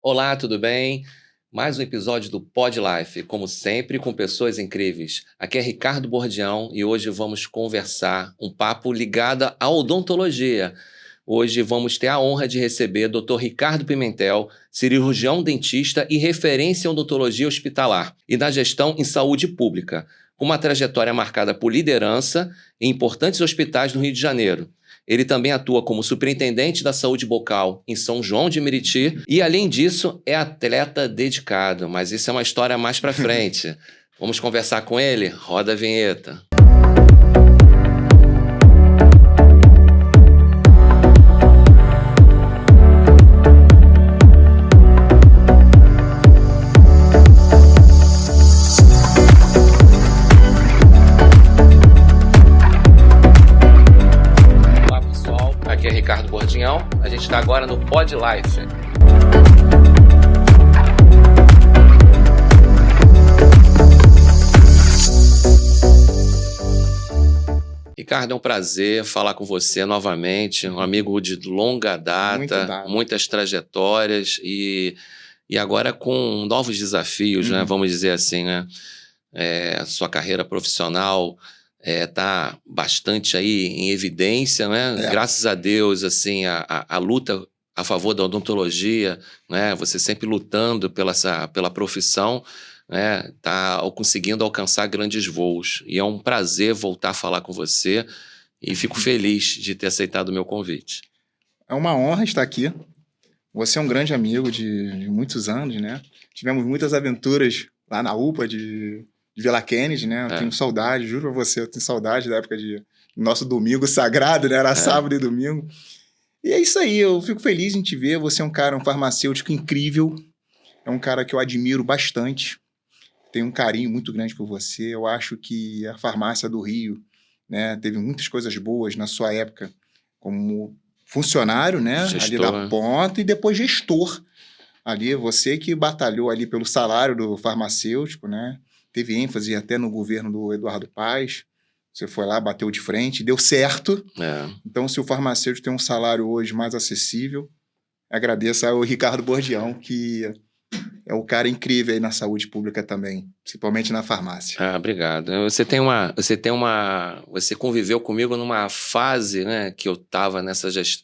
Olá, tudo bem? Mais um episódio do Pod Life, como sempre, com pessoas incríveis. Aqui é Ricardo Bordião e hoje vamos conversar um papo ligado à odontologia. Hoje vamos ter a honra de receber Dr. Ricardo Pimentel, cirurgião dentista e referência em odontologia hospitalar e na gestão em saúde pública, com uma trajetória marcada por liderança em importantes hospitais do Rio de Janeiro. Ele também atua como superintendente da saúde bucal em São João de Meriti e, além disso, é atleta dedicado. Mas isso é uma história mais pra frente. Vamos conversar com ele? Roda a vinheta. Ricardo Bordião, a gente está agora no Pod Life. Ricardo, é um prazer falar com você novamente, um amigo de longa data, muitas trajetórias e agora com novos desafios, né? Vamos dizer assim, né? A sua carreira profissional tá bastante aí em evidência, né? Graças a Deus, assim, a luta a favor da odontologia, né? Você sempre lutando pela profissão, né? Tá conseguindo alcançar grandes voos. E é um prazer voltar a falar com você e fico feliz de ter aceitado o meu convite. É uma honra estar aqui. Você é um grande amigo de muitos anos, né? Tivemos muitas aventuras lá na UPA de Vila Kennedy, né? Eu tenho saudade, juro pra você, eu tenho saudade da época de nosso domingo sagrado, né? Era sábado e domingo. E é isso aí, eu fico feliz em te ver. Você é um cara, um farmacêutico incrível. É um cara que eu admiro bastante. Tenho um carinho muito grande por você. Eu acho que a farmácia do Rio, né, teve muitas coisas boas na sua época como funcionário, né? Gestor, ali da ponta, e depois gestor. Ali, você que batalhou ali pelo salário do farmacêutico, né? Teve ênfase até no governo do Eduardo Paes. Você foi lá, bateu de frente, deu certo. Então, se o farmacêutico tem um salário hoje mais acessível, agradeço ao Ricardo Bordião, que é um cara incrível aí na saúde pública também, principalmente na farmácia. Obrigado. Você conviveu comigo numa fase, né, que eu estava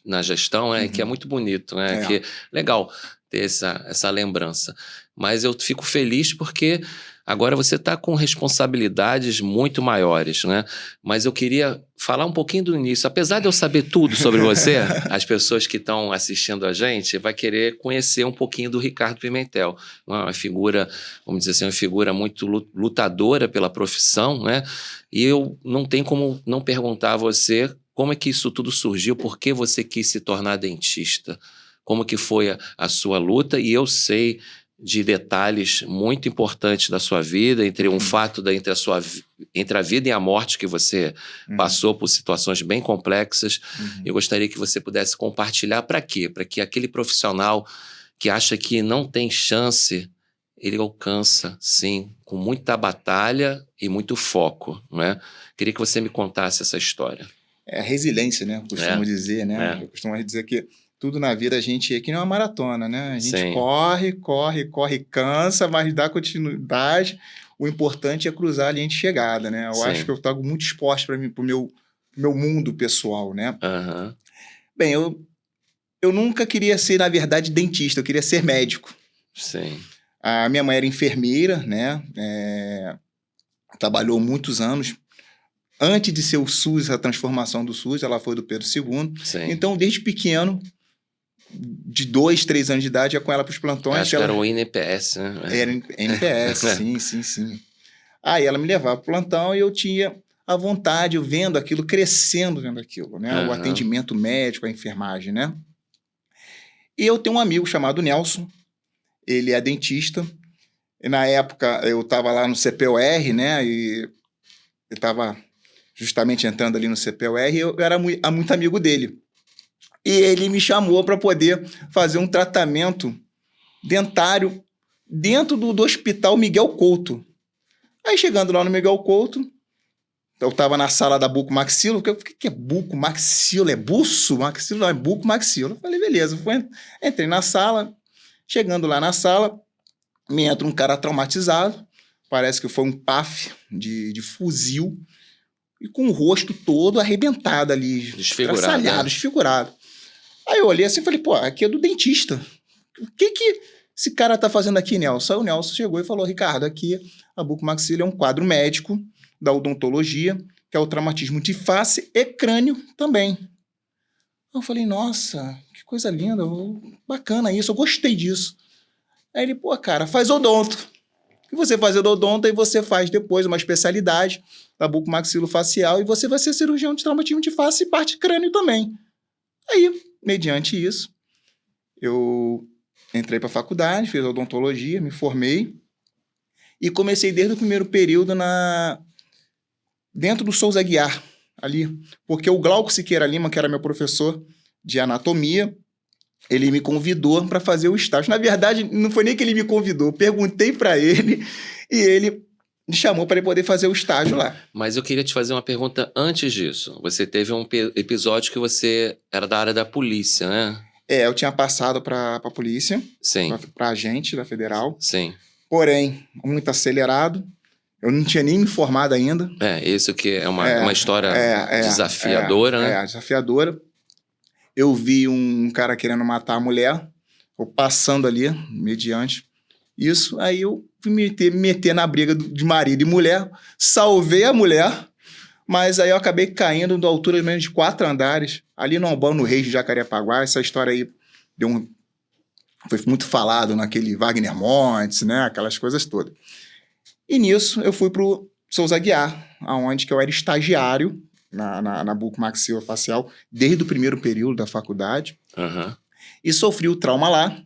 na gestão, né, que é muito bonito, né, que legal ter essa lembrança. Mas eu fico feliz porque agora você está com responsabilidades muito maiores, né? Mas eu queria falar um pouquinho do início. Apesar de eu saber tudo sobre você, as pessoas que estão assistindo a gente vai querer conhecer um pouquinho do Ricardo Pimentel. Uma figura, vamos dizer assim, uma figura muito lutadora pela profissão, né? E eu não tenho como não perguntar a você como é que isso tudo surgiu, por que você quis se tornar dentista, como que foi a sua luta, e eu sei de detalhes muito importantes da sua vida, entre um fato entre a vida e a morte que você passou por situações bem complexas. Eu gostaria que você pudesse compartilhar para quê? Para que aquele profissional que acha que não tem chance, ele alcança, sim, com muita batalha e muito foco, né? Queria que você me contasse essa história. É a resiliência, né? Eu costumo dizer, né? Eu costumo dizer que tudo na vida a gente é que nem uma maratona, né? A gente corre, cansa, mas dá continuidade. O importante é cruzar a linha de chegada, né? Eu acho que eu trago muito esporte para mim, pro meu mundo pessoal, né? Bem, eu nunca queria ser, na verdade, dentista, eu queria ser médico. Sim. A minha mãe era enfermeira, né? Trabalhou muitos anos. Antes de ser o SUS, a transformação do SUS, ela foi do Pedro II. Sim. Então, desde pequeno, de 2, 3 anos de idade, ia com ela para os plantões. Acho que era o INPS, né? Era INPS, sim. Aí ela me levava para o plantão e eu tinha a vontade, eu vendo aquilo, crescendo vendo aquilo, né? O atendimento médico, a enfermagem, né? E eu tenho um amigo chamado Nelson, ele é dentista, e na época eu estava lá no CPOR, né? E eu estava justamente entrando ali no CPOR e eu era muito amigo dele. E ele me chamou para poder fazer um tratamento dentário dentro do Hospital Miguel Couto. Aí, chegando lá no Miguel Couto, eu estava na sala da bucomaxilo. O que é bucomaxilo? É buço? Maxilo não, é bucomaxilo. Eu falei, beleza. Entrei na sala, Chegando lá na sala, me entra um cara traumatizado, parece que foi um PAF de fuzil, e com o rosto todo arrebentado ali, desfigurado, desfigurado. Aí eu olhei assim e falei, pô, aqui é do dentista. O que esse cara tá fazendo aqui, Nelson? Aí o Nelson chegou e falou, Ricardo, aqui a bucomaxila é um quadro médico da odontologia, que é o traumatismo de face e crânio também. Eu falei, nossa, que coisa linda, bacana isso, eu gostei disso. Aí ele, pô, cara, faz odonto. E você faz odonto e você faz depois uma especialidade da bucomaxilofacial e você vai ser cirurgião de traumatismo de face e parte de crânio também. Aí, mediante isso, eu entrei para a faculdade, fiz odontologia, me formei e comecei desde o primeiro período dentro do Souza Aguiar, ali, porque o Glauco Siqueira Lima, que era meu professor de anatomia, ele me convidou para fazer o estágio. Na verdade, não foi nem que ele me convidou, eu perguntei para ele e ele me chamou para ele poder fazer o estágio lá. Mas eu queria te fazer uma pergunta antes disso. Você teve um episódio que você era da área da polícia, né? Eu tinha passado para a polícia, Sim. Para agente da Federal. Sim. Porém, muito acelerado. Eu não tinha nem me formado ainda. Isso que é uma história desafiadora, né? Desafiadora. Eu vi um cara querendo matar a mulher, eu passando ali, mediante isso, aí eu fui me meter na briga de marido e mulher, salvei a mulher, mas aí eu acabei caindo da altura de menos de 4 andares, ali no Albano Reis de Jacarepaguá. Essa história aí foi muito falado naquele Wagner Montes, né? Aquelas coisas todas. E nisso eu fui pro Souza Aguiar, aonde que eu era estagiário na bucomaxilofacial desde o primeiro período da faculdade. Uhum. E sofri o trauma lá,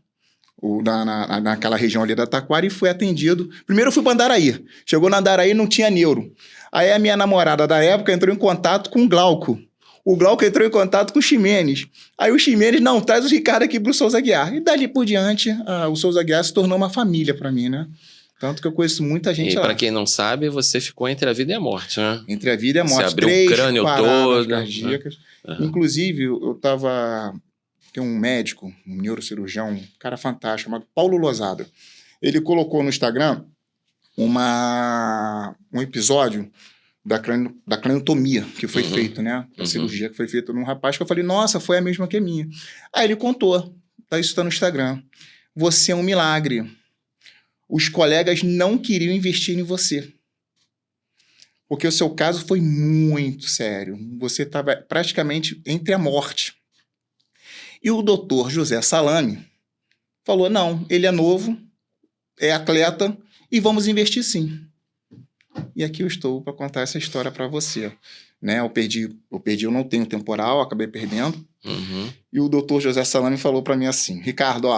naquela região ali da Taquara, e fui atendido. Primeiro eu fui para Andaraí. Chegou na Andaraí, não tinha neuro. Aí a minha namorada da época entrou em contato com o Glauco. O Glauco entrou em contato com o Ximenes. Aí o Ximenes, não, traz o Ricardo aqui pro Souza Aguiar. E dali por diante, o Souza Aguiar se tornou uma família para mim, né? Tanto que eu conheço muita gente lá. E para quem não sabe, você ficou entre a vida e a morte, né? Entre a vida e a morte. Você abriu o crânio todo. Cardíacas. Uhum. Inclusive, eu tava... Tem um médico, um neurocirurgião, um cara fantástico, chamado Paulo Lozada. Ele colocou no Instagram um episódio da craniotomia que foi feito, né? A cirurgia que foi feita num rapaz, que eu falei, nossa, foi a mesma que a minha. Aí ele contou, isso tá no Instagram. Você é um milagre. Os colegas não queriam investir em você. Porque o seu caso foi muito sério. Você estava praticamente entre a morte. E o doutor José Salame falou, não, ele é novo, é atleta e vamos investir sim. E aqui eu estou para contar essa história para você. Né? Eu não tenho temporal, acabei perdendo. Uhum. E o doutor José Salame falou para mim assim, Ricardo,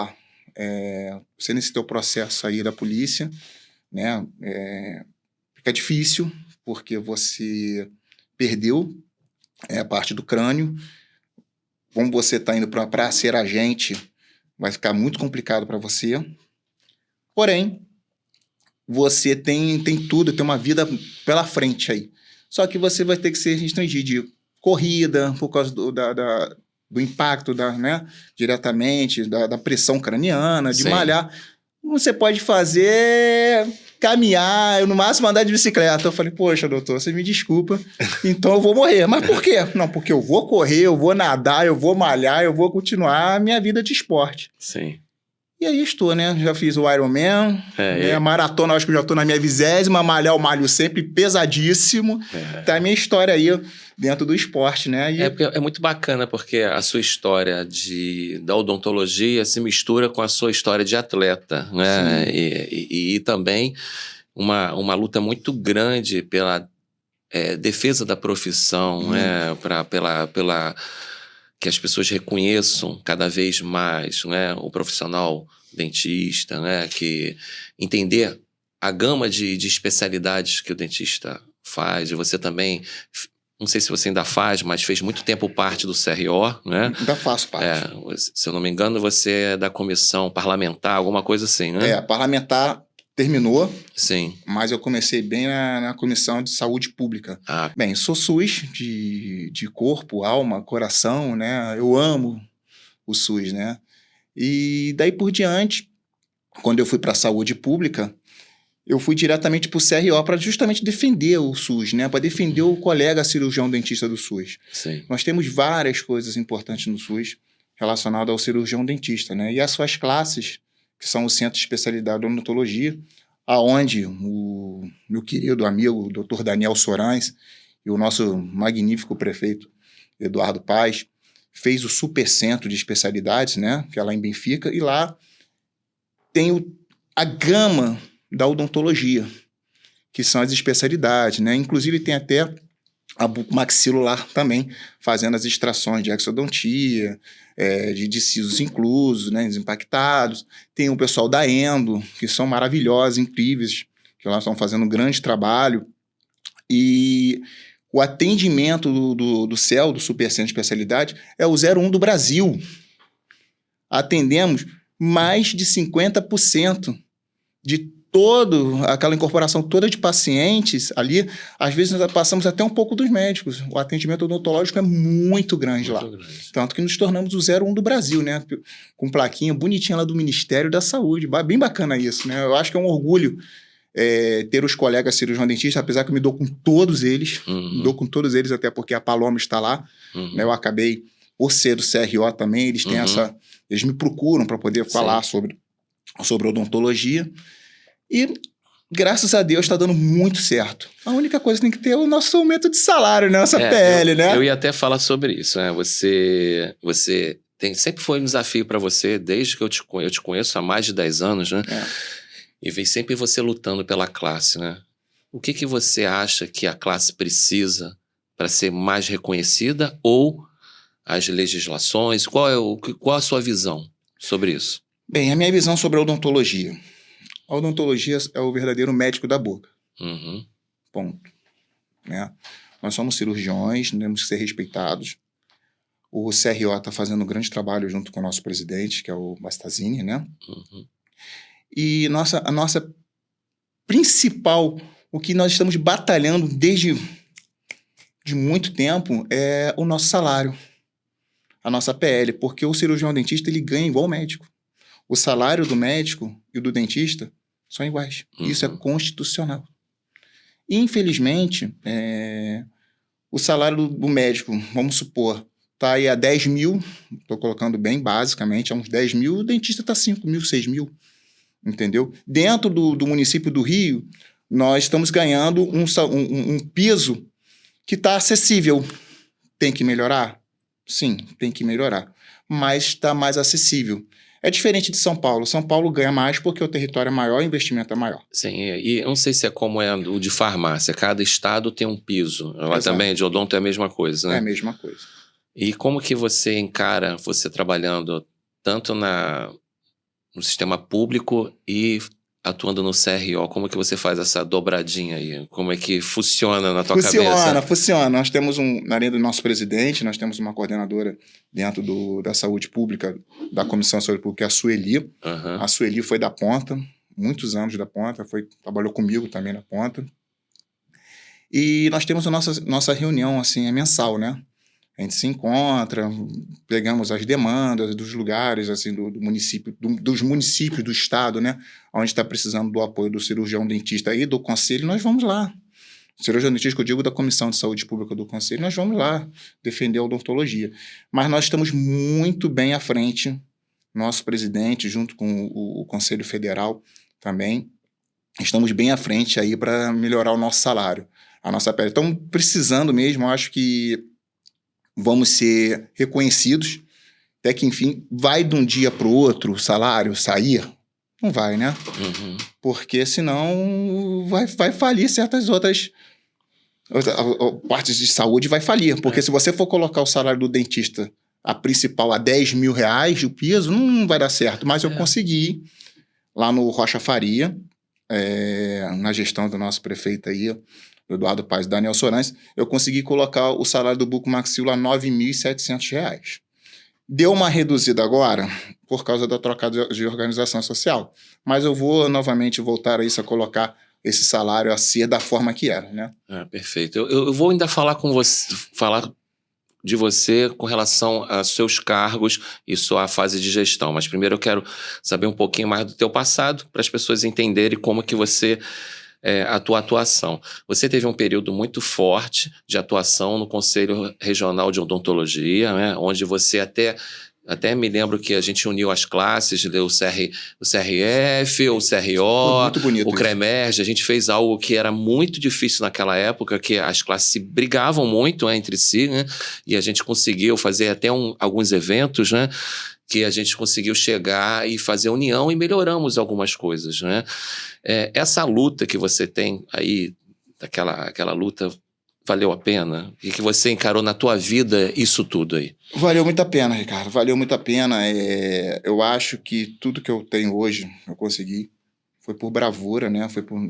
você nesse teu processo aí da polícia, né, fica difícil, porque você perdeu a parte do crânio. Como você está indo para ser agente, vai ficar muito complicado para você. Porém, você tem tudo, tem uma vida pela frente aí. Só que você vai ter que se restringir de corrida, por causa do impacto né, diretamente, da pressão craniana, de malhar. Você pode fazer caminhar, eu no máximo andar de bicicleta. Eu falei, poxa, doutor, você me desculpa, então eu vou morrer. Mas por quê? Não, porque eu vou correr, eu vou nadar, eu vou malhar, eu vou continuar a minha vida de esporte. Sim. E aí estou, né? Já fiz o Ironman, né? Maratona, acho que já estou na minha 20ª, malhar eu malho sempre pesadíssimo. Tá a minha história aí dentro do esporte, né? É muito bacana, porque a sua história da odontologia se mistura com a sua história de atleta, né? E também uma luta muito grande pela defesa da profissão, né? Pela que as pessoas reconheçam cada vez mais, né, o profissional dentista, né, que entender a gama de especialidades que o dentista faz. E você também, não sei se você ainda faz, mas fez muito tempo parte do CRO, né? Ainda faço parte. Se eu não me engano, você é da comissão parlamentar, alguma coisa assim, né? Parlamentar terminou. Sim. Mas eu comecei bem na Comissão de Saúde Pública. Bem, sou SUS de corpo, alma, coração, né? Eu amo o SUS, né? E daí por diante, quando eu fui para a saúde pública, eu fui diretamente para o CRO para justamente defender o SUS, né? Para defender o colega cirurgião dentista do SUS. Sim. Nós temos várias coisas importantes no SUS relacionadas ao cirurgião dentista, né? E as suas classes, que são o Centro de Especialidade de Odontologia, aonde o meu querido amigo, o Dr. Daniel Sorães, e o nosso magnífico prefeito, Eduardo Paes, fez o Supercentro de Especialidades, né? Que é lá em Benfica, e lá tem a gama da odontologia, que são as especialidades, né? Inclusive tem até a bucomaxilar também, fazendo as extrações de exodontia, de sisos inclusos, né? Desimpactados. Tem o pessoal da endo, que são maravilhosos, incríveis, que lá estão fazendo um grande trabalho. E o atendimento do CEL, do Supercentro de Especialidade, é o 01 do Brasil. Atendemos mais de 50% de aquela incorporação toda de pacientes ali. Às vezes nós passamos até um pouco dos médicos. O atendimento odontológico é muito grande lá. Tanto que nos tornamos o 01 do Brasil, né? Com plaquinha bonitinha lá do Ministério da Saúde. Bem bacana isso, né? Eu acho que é um orgulho ter os colegas cirurgião dentistas, apesar que eu me dou com todos eles. Me dou com todos eles, até porque a Paloma está lá. Né? Eu acabei, por ser do CRO também, eles têm eles me procuram para poder falar sobre odontologia. E, graças a Deus, está dando muito certo. A única coisa que tem que ter é o nosso aumento de salário, né? Nossa PL, né? Eu ia até falar sobre isso, né? Você sempre foi um desafio para você, desde que eu te conheço há mais de 10 anos, né? E vem sempre você lutando pela classe, né? O que você acha que a classe precisa para ser mais reconhecida, ou as legislações? Qual a sua visão sobre isso? Bem, a minha visão sobre a odontologia. A odontologia é o verdadeiro médico da boca. Ponto. Né? Nós somos cirurgiões, temos que ser respeitados. O CRO está fazendo um grande trabalho junto com o nosso presidente, que é o Bastazini, né? E a nossa principal, o que nós estamos batalhando desde de muito tempo, é o nosso salário, a nossa PL, porque o cirurgião dentista ele ganha igual o médico. O salário do médico e o do dentista são iguais. Isso é constitucional. Infelizmente, o salário do médico, vamos supor, está aí a 10 mil, estou colocando bem basicamente, a uns 10 mil, o dentista está 5 mil, 6 mil, entendeu? Dentro do município do Rio, nós estamos ganhando um piso que está acessível. Tem que melhorar? Sim, tem que melhorar. Mas está mais acessível. É diferente de São Paulo. São Paulo ganha mais porque o território é maior, o investimento é maior. Sim, e eu não sei se é como é o de farmácia. Cada estado tem um piso. Lá também, de odonto é a mesma coisa, né? É a mesma coisa. E como que você encara, você trabalhando tanto no sistema público e atuando no CRO, como que você faz essa dobradinha aí? Como é que funciona na tua cabeça? Funciona. Nós temos na linha do nosso presidente, nós temos uma coordenadora dentro da saúde pública, da Comissão de Saúde Pública, que é a Sueli. A Sueli foi da ponta, muitos anos da ponta, trabalhou comigo também na ponta. E nós temos a nossa reunião, assim, mensal, né? A gente se encontra, pegamos as demandas dos lugares, assim, do município, dos municípios do estado, né? Onde está precisando do apoio do cirurgião dentista e do conselho, nós vamos lá. O cirurgião dentista, que eu digo da Comissão de Saúde Pública do Conselho, nós vamos lá defender a odontologia. Mas nós estamos muito bem à frente, nosso presidente, junto com o Conselho Federal também, estamos bem à frente aí para melhorar o nosso salário, a nossa pele. Estamos precisando mesmo, eu acho que vamos ser reconhecidos, até que, enfim, vai de um dia para o outro o salário sair? Não vai, né? Porque senão vai falir certas outras partes de saúde, vai falir. Porque se você for colocar o salário do dentista, a principal, a 10 mil reais, o piso, não vai dar certo. Mas eu consegui, lá no Rocha Faria, na gestão do nosso prefeito aí, Eduardo Paes e Daniel Sorães, eu consegui colocar o salário do bucomaxilar a R$ 9.700. Deu uma reduzida agora por causa da troca de organização social, mas eu vou novamente voltar a isso, a colocar esse salário a ser da forma que era, né? Perfeito. Eu vou ainda falar com você, de você com relação a seus cargos e sua fase de gestão. Mas primeiro eu quero saber um pouquinho mais do teu passado, para as pessoas entenderem como que você... a tua atuação. Você teve um período muito forte de atuação no Conselho Regional de Odontologia, né, onde você até me lembro que a gente uniu as classes, o CRF, o CRO, muito bonito o CREMERGE. A gente fez algo que era muito difícil naquela época, que as classes se brigavam muito, né, entre si, né, e a gente conseguiu fazer até alguns eventos, né, que a gente conseguiu chegar e fazer união e melhoramos algumas coisas, né? Essa luta que você tem aí, aquela luta, valeu a pena? E que você encarou na tua vida isso tudo aí? Valeu muito a pena, Ricardo. Valeu muito a pena. Eu acho que tudo que eu tenho hoje, eu consegui. Foi por bravura, né? Foi por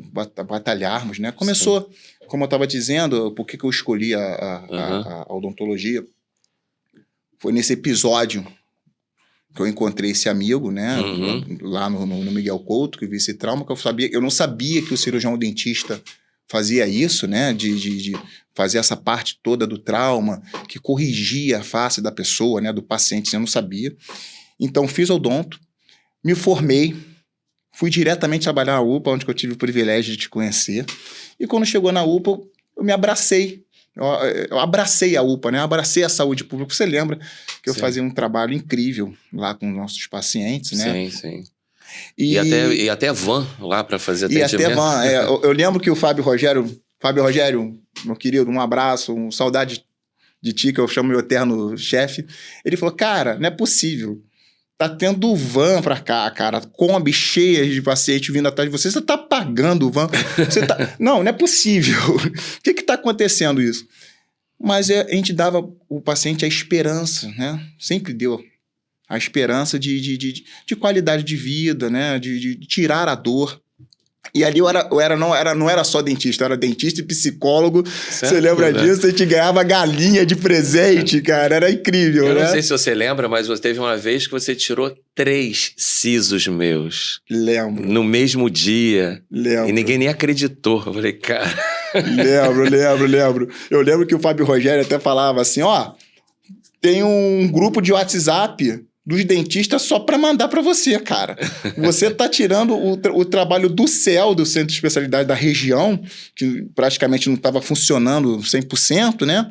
batalharmos, né? Começou, como eu estava dizendo, por que eu escolhi a odontologia? Foi nesse episódio que eu encontrei esse amigo, né? Lá no Miguel Couto, que vi esse trauma, que eu não sabia que o cirurgião dentista fazia isso, né? De fazer essa parte toda do trauma, que corrigia a face da pessoa, né? Do paciente, eu não sabia. Então, fiz odonto, me formei, fui diretamente trabalhar na UPA, onde eu tive o privilégio de te conhecer. E quando chegou na UPA, eu me abracei. Eu abracei a UPA, né? Eu abracei a saúde pública. Você lembra que eu fazia um trabalho incrível lá com nossos pacientes, né? Sim. E até van lá para fazer atendimento. E até van. Eu lembro que o Fábio Rogério, meu querido, um abraço, saudade de ti, que eu chamo meu eterno chefe. Ele falou, cara, não é possível. Tá tendo van pra cá, cara, Kombi cheia de paciente vindo atrás de você. Você tá pagando o van? Não é possível. O que tá acontecendo isso? Mas a gente dava o paciente a esperança, né? Sempre deu a esperança de qualidade de vida, né? De tirar a dor. E ali não era só dentista, eu era dentista e psicólogo. Certo, você lembra disso? A gente ganhava galinha de presente, cara. Era incrível, eu né? Não sei se você lembra, mas teve uma vez que você tirou 3 sisos meus. Lembro. No mesmo dia. Lembro. E ninguém nem acreditou. Eu falei, cara... Lembro. Eu lembro que o Fábio Rogério até falava assim, tem um grupo de WhatsApp dos dentistas só para mandar para você, cara. Você tá tirando o trabalho do CEL, do Centro de Especialidade da região, que praticamente não estava funcionando 100%, né?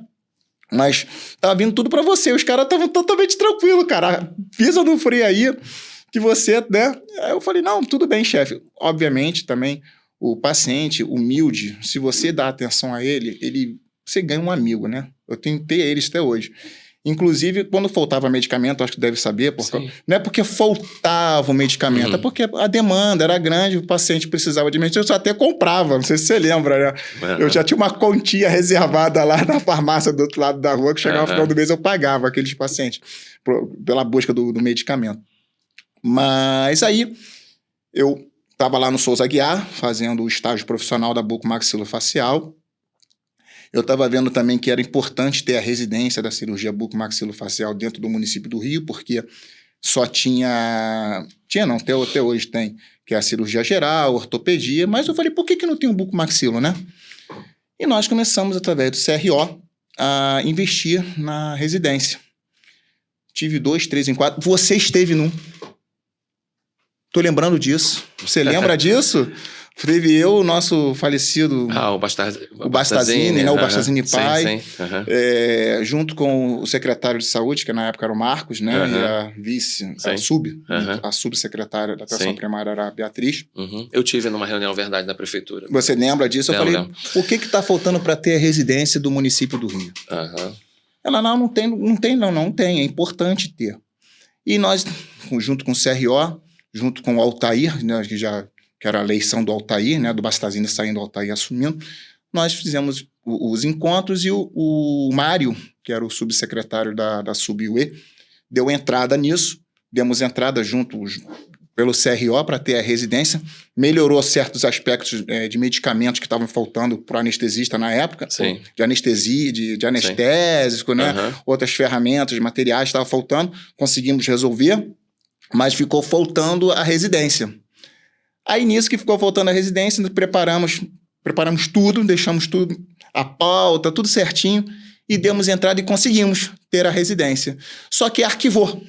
Mas tava vindo tudo para você. Os caras estavam totalmente tranquilos, cara. Pisa no freio aí, que você, né? Aí eu falei, não, tudo bem, chefe. Obviamente, também, o paciente humilde, se você dá atenção a ele, você ganha um amigo, né? Eu tentei eles até hoje. Inclusive, quando faltava medicamento, acho que deve saber, porque não é porque faltava o medicamento, é porque a demanda era grande, o paciente precisava de medicamento, eu até comprava, não sei se você lembra, né? Eu já tinha uma continha reservada lá na farmácia do outro lado da rua, que chegava no final do mês eu pagava aqueles pacientes pela busca do medicamento. Mas aí, eu estava lá no Souza Aguiar, fazendo o estágio profissional da bucomaxilofacial. Eu estava vendo também que era importante ter a residência da cirurgia bucomaxilofacial dentro do município do Rio, porque só até hoje tem, que é a cirurgia geral, ortopedia, mas eu falei, por que não tem o bucomaxilo, né? E nós começamos, através do CRO, a investir na residência. Tive 2, 3 em 4. Você esteve num. Tô lembrando disso. Você lembra disso? Teve eu, o nosso falecido... o Bastazini, né? O Bastazini pai. Sim. Junto com o secretário de saúde, que na época era o Marcos, né? E a vice, a subsecretária da atenção primária era a Beatriz. Eu tive numa reunião, verdade, na prefeitura. Você lembra disso? Eu falei, o que tá faltando para ter a residência do município do Rio? Ela, não tem, é importante ter. E nós, junto com o CRO, junto com o Altair, né? Que era a eleição do Altair, né, do Bastazini saindo, do Altair assumindo, nós fizemos os encontros e o Mário, que era o subsecretário da SubUE, deu entrada nisso, demos entrada junto pelo CRO para ter a residência, melhorou certos aspectos de medicamentos que estavam faltando para o anestesista na época, de anestesia, de anestésico, né, outras ferramentas, materiais estavam faltando, conseguimos resolver, mas ficou faltando a residência. Aí, nisso que ficou faltando a residência, preparamos tudo, deixamos tudo, a pauta, tudo certinho. e demos entrada e conseguimos ter a residência. Só que arquivou.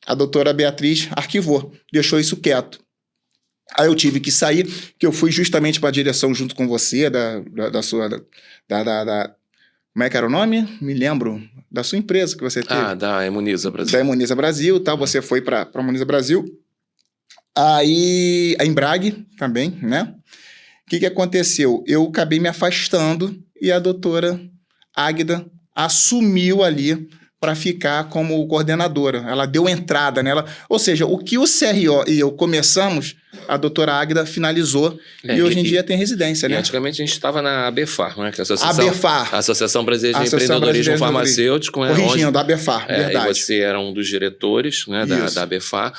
A doutora Beatriz arquivou, deixou isso quieto. Aí eu tive que sair, que eu fui justamente para a direção junto com você, como é que era o nome? Me lembro. Da sua empresa que você teve. Da Imuniza Brasil. Da Imuniza Brasil, tal. Você foi para a Imuniza Brasil. Aí, a Embrag também, né? O que aconteceu? Eu acabei me afastando e a doutora Águida assumiu ali para ficar como coordenadora. Ela deu entrada nela. Ou seja, o que o CRO e eu começamos, a doutora Águida finalizou e hoje em dia tem residência, né? Antigamente a gente estava na ABFAR, né? Que é a Associação Brasileira de Empreendedorismo Farmacêutico. Corrigindo, a ABFAR, verdade. E você era um dos diretores, né, da ABFAR.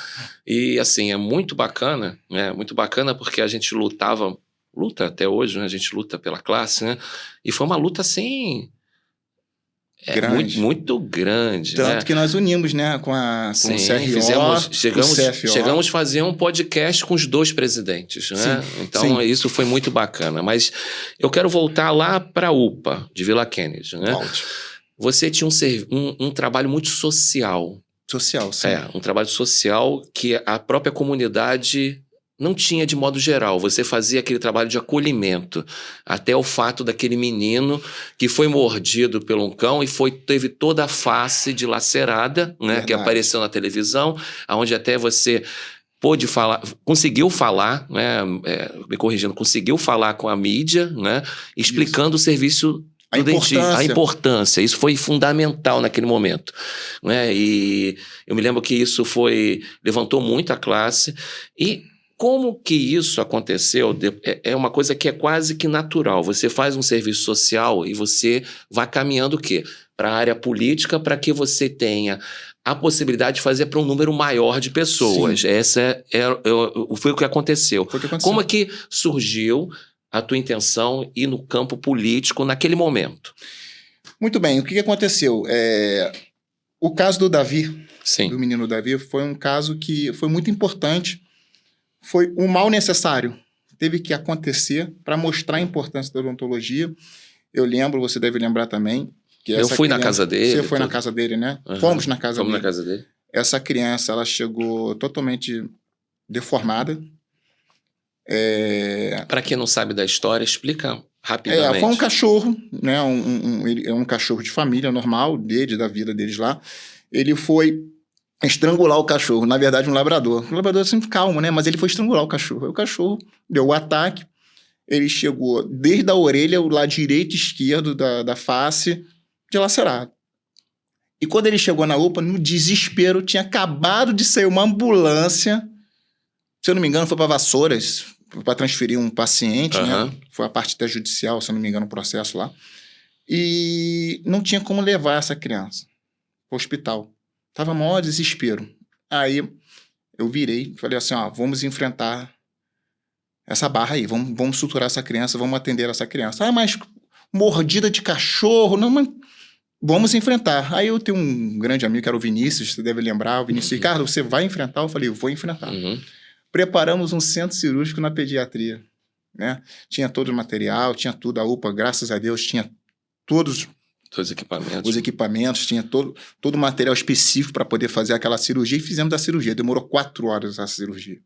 E, assim, é muito bacana, né? Muito bacana porque a gente luta até hoje, né? A gente luta pela classe, né? E foi uma luta, assim... muito grande. Tanto né? que nós unimos, né, com o CRO, chegamos a fazer um podcast com os 2 presidentes, né? Então, isso foi muito bacana. Mas eu quero voltar lá para a UPA, de Vila Kennedy, né? Ótimo. Você tinha um trabalho muito social. Social, sim. Um trabalho social que a própria comunidade... não tinha de modo geral, você fazia aquele trabalho de acolhimento, até o fato daquele menino que foi mordido por um cão e teve toda a face dilacerada, né, que apareceu na televisão, onde até você pôde falar, conseguiu falar, né, me corrigindo, conseguiu falar com a mídia, né, explicando o serviço do dentista, a importância. Isso foi fundamental naquele momento, né, e eu me lembro que isso levantou muito a classe. E como que isso aconteceu? É uma coisa que é quase que natural. Você faz um serviço social e você vai caminhando o quê? Para a área política, para que você tenha a possibilidade de fazer para um número maior de pessoas. Sim. Foi o que aconteceu. Como é que surgiu a tua intenção ir no campo político naquele momento? Muito bem. O que aconteceu? O caso do Davi, do menino Davi, foi um caso que foi muito importante. Foi um mal necessário. Teve que acontecer para mostrar a importância da odontologia. Eu lembro, você deve lembrar também, que eu fui na casa dele. Você foi na casa dele, né? Fomos na casa dele. Fomos na casa dele. Essa criança, ela chegou totalmente deformada. Para quem não sabe da história, explica rapidamente. Foi um cachorro, né? Ele é um cachorro de família normal, da vida deles lá. Ele foi estrangular o cachorro, na verdade um labrador. O labrador é sempre calmo, né? Mas ele foi estrangular o cachorro. Aí o cachorro deu o ataque, ele chegou desde a orelha, o lado direito e esquerdo da face, dilacerado. E quando ele chegou na UPA, no desespero, tinha acabado de sair uma ambulância, se eu não me engano foi para Vassouras, para transferir um paciente, né? Foi a parte da judicial, se eu não me engano, o processo lá. E não tinha como levar essa criança para o hospital. Tava maior desespero. Aí eu virei e falei assim, vamos enfrentar essa barra aí, vamos suturar essa criança, vamos atender essa criança. Mas mordida de cachorro, não, mas vamos enfrentar. Aí eu tenho um grande amigo que era o Vinícius, você deve lembrar, o Vinícius, Ricardo, você vai enfrentar? Eu falei, eu vou enfrentar. Preparamos um centro cirúrgico na pediatria, né? Tinha todo o material, tinha tudo, a UPA, graças a Deus, tinha todos os equipamentos, tinha todo o material específico para poder fazer aquela cirurgia e fizemos a cirurgia. Demorou 4 horas a cirurgia.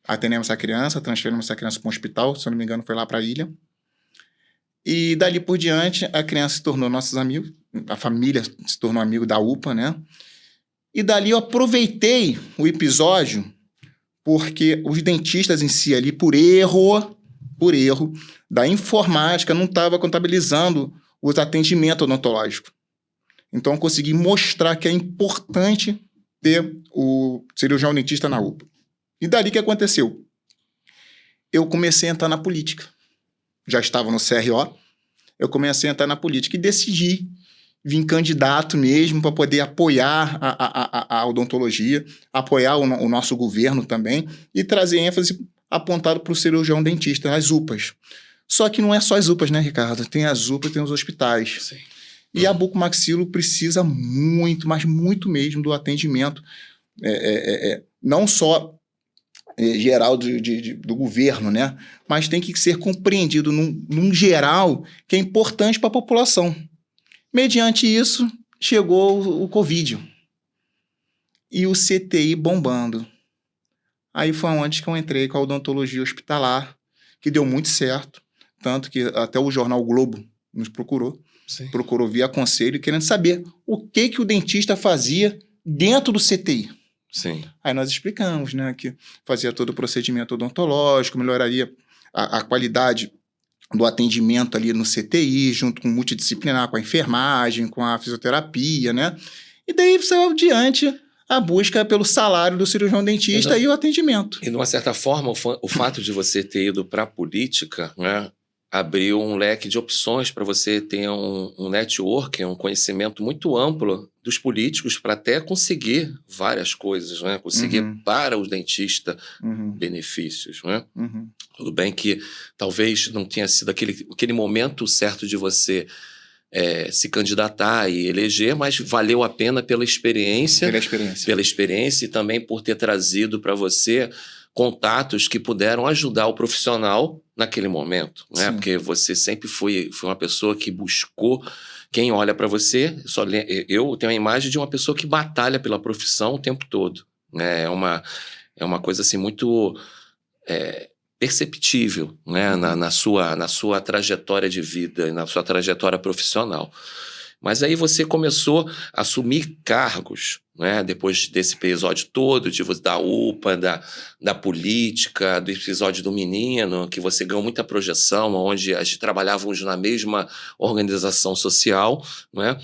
Atendemos essa criança, transferimos essa criança para um hospital, se eu não me engano foi lá para a Ilha. E dali por diante a criança se tornou nossos amigos, a família se tornou amigo da UPA, né? E dali eu aproveitei o episódio porque os dentistas em si ali, por erro da informática, não estava contabilizando os atendimentos odontológicos. Então, eu consegui mostrar que é importante ter o cirurgião dentista na UPA. E dali que aconteceu? Eu comecei a entrar na política. Já estava no CRO, eu comecei a entrar na política e decidi vir candidato mesmo para poder apoiar a odontologia, apoiar o nosso governo também e trazer ênfase apontado para o cirurgião dentista, as UPAs. Só que não é só as UPAs, né, Ricardo? Tem as UPAs, tem os hospitais. Sim. E a bucomaxilo precisa muito, mas muito mesmo do atendimento. Não só geral do governo, né? Mas tem que ser compreendido num geral que é importante para a população. Mediante isso, chegou o Covid e o CTI bombando. Aí foi onde que eu entrei com a odontologia hospitalar, que deu muito certo, tanto que até o jornal Globo nos procurou. Sim. Procurou via conselho, querendo saber o que o dentista fazia dentro do CTI. Sim. Aí nós explicamos, né, que fazia todo o procedimento odontológico, melhoraria a qualidade do atendimento ali no CTI, junto com o multidisciplinar, com a enfermagem, com a fisioterapia, né? E daí saiu adiante a busca pelo salário do cirurgião dentista e o atendimento. E, de uma certa forma, o fato de você ter ido para a política, né, abriu um leque de opções para você ter um network, um conhecimento muito amplo dos políticos para até conseguir várias coisas, né? Conseguir para o dentista benefícios. Né? Tudo bem que talvez não tenha sido aquele momento certo de você se candidatar e eleger, mas valeu a pena pela experiência e também por ter trazido para você contatos que puderam ajudar o profissional naquele momento, né? Porque você sempre foi uma pessoa que buscou. Quem olha para você, eu tenho a imagem de uma pessoa que batalha pela profissão o tempo todo, né? É uma coisa assim muito perceptível, né? Na sua trajetória de vida, na sua trajetória profissional. Mas aí você começou a assumir cargos, né? Depois desse episódio todo, da UPA, da política, do episódio do menino, que você ganhou muita projeção, onde a gente trabalhávamos na mesma organização social, né?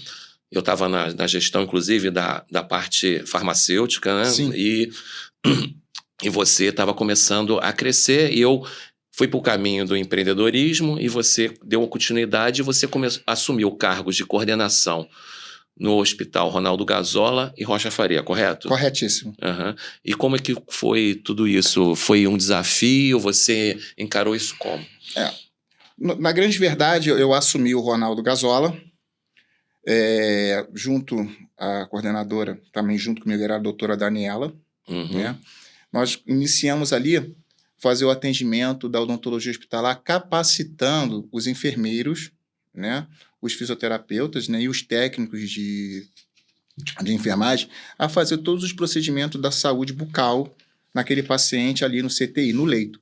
Eu estava na gestão, inclusive, da parte farmacêutica, né? Sim. E você estava começando a crescer, e eu fui para o caminho do empreendedorismo, e você deu uma continuidade e você assumiu cargos de coordenação no Hospital Ronaldo Gazola e Rocha Faria, correto? Corretíssimo. E como é que foi tudo isso? Foi um desafio? Você encarou isso como? Na grande verdade, eu assumi o Ronaldo Gazola, junto à coordenadora, também junto comigo era a doutora Daniela, né? Nós iniciamos ali fazer o atendimento da odontologia hospitalar, capacitando os enfermeiros, né, os fisioterapeutas, né, e os técnicos de enfermagem a fazer todos os procedimentos da saúde bucal naquele paciente ali no CTI, no leito.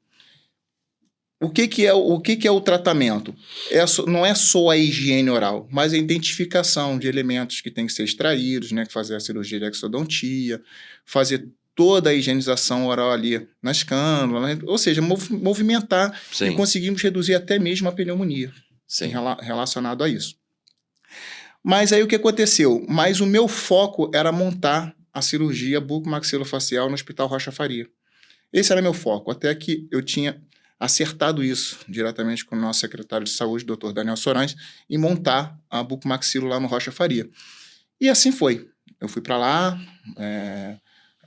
O que é o tratamento? Não é só a higiene oral, mas a identificação de elementos que têm que ser extraídos, né, fazer a cirurgia de exodontia, fazer toda a higienização oral ali nas cânulas, né? Ou seja, movimentar. Sim. E conseguimos reduzir até mesmo a pneumonia. Sim. Relacionado a isso. Mas aí o que aconteceu? Mas o meu foco era montar a cirurgia bucomaxilofacial no Hospital Rocha Faria. Esse era meu foco, até que eu tinha acertado isso diretamente com o nosso secretário de saúde, Dr. Daniel Sorães, e montar a bucomaxilo lá no Rocha Faria. E assim foi. Eu fui para lá,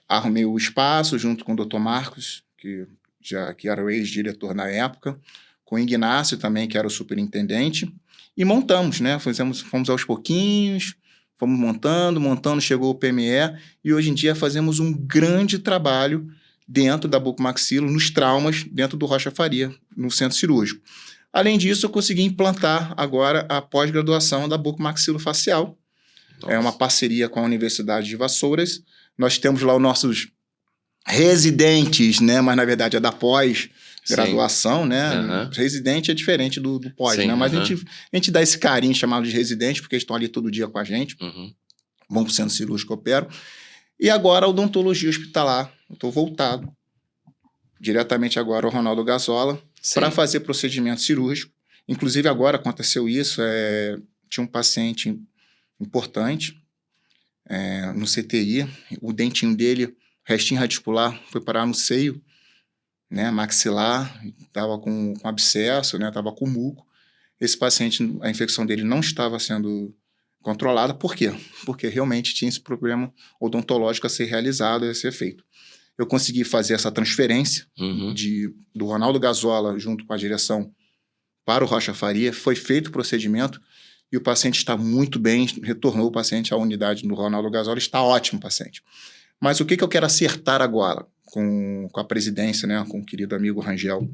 arrumei o espaço junto com o Dr. Marcos, que era o ex-diretor na época, com o Ignácio também, que era o superintendente, e montamos, né? Fomos aos pouquinhos, fomos montando, chegou o PME, e hoje em dia fazemos um grande trabalho dentro da bucomaxilo, nos traumas, dentro do Rocha Faria, no centro cirúrgico. Além disso, eu consegui implantar agora a pós-graduação da bucomaxilofacial. Nossa. É uma parceria com a Universidade de Vassouras. Nós temos lá os nossos residentes, né? Mas na verdade é da pós-graduação, né? Residente é diferente do pós, né? Mas a gente dá esse carinho chamado de residente, porque eles estão ali todo dia com a gente. Vão para o centro cirúrgico, operam. E agora a odontologia hospitalar. Estou voltado diretamente agora ao Ronaldo Gazola para fazer procedimento cirúrgico. Inclusive agora aconteceu isso, tinha um paciente importante no CTI, o dentinho dele, restinho radicular, foi parar no seio, né, maxilar, estava com abscesso, né, estava com muco. Esse paciente, a infecção dele não estava sendo controlada. Por quê? Porque realmente tinha esse problema odontológico a ser realizado, a ser feito. Eu consegui fazer essa transferência do Ronaldo Gazola junto com a direção para o Rocha Faria, foi feito o procedimento e o paciente está muito bem, retornou o paciente à unidade do Ronaldo Gazola, está ótimo o paciente. Mas o que eu quero acertar agora? com a presidência, né, com o querido amigo Rangel,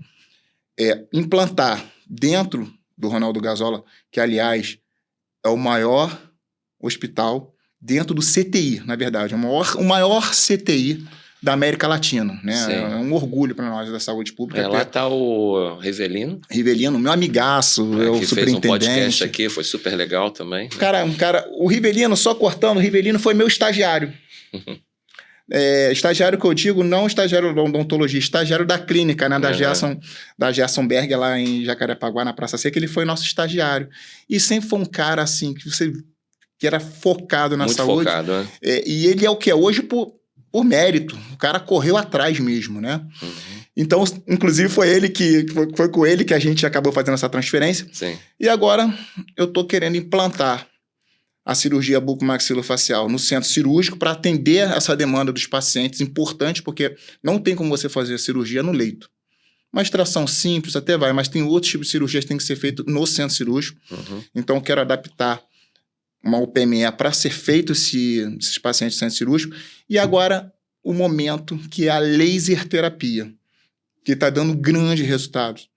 é implantar dentro do Ronaldo Gazola, que, aliás, é o maior hospital dentro do CTI, na verdade, o maior CTI da América Latina, né? Sim. É um orgulho para nós da saúde pública. Lá está o Rivelino. Rivelino, meu amigaço, o que superintendente. Fez um podcast aqui, foi super legal também. Né? Cara, o Rivelino, só cortando, o Rivelino foi meu estagiário. Estagiário que eu digo, não estagiário da odontologia, estagiário da clínica, né? Da Gerson Berger, lá em Jacarepaguá, na Praça Seca, ele foi nosso estagiário. E sempre foi um cara, assim, que era focado na saúde. Muito focado, né? E ele é o que é hoje por mérito. O cara correu atrás mesmo, né? Uhum. Então, inclusive, foi com ele que a gente acabou fazendo essa transferência. Sim. E agora eu tô querendo implantar a cirurgia bucomaxilofacial no centro cirúrgico para atender essa demanda dos pacientes, importante, porque não tem como você fazer a cirurgia no leito. Uma extração simples até vai, mas tem outros tipos de cirurgias que tem que ser feito no centro cirúrgico. Uhum. Então, eu quero adaptar uma UPME para ser feito esses pacientes do centro cirúrgico. E agora, o momento que é a laser terapia, que está dando grandes resultados.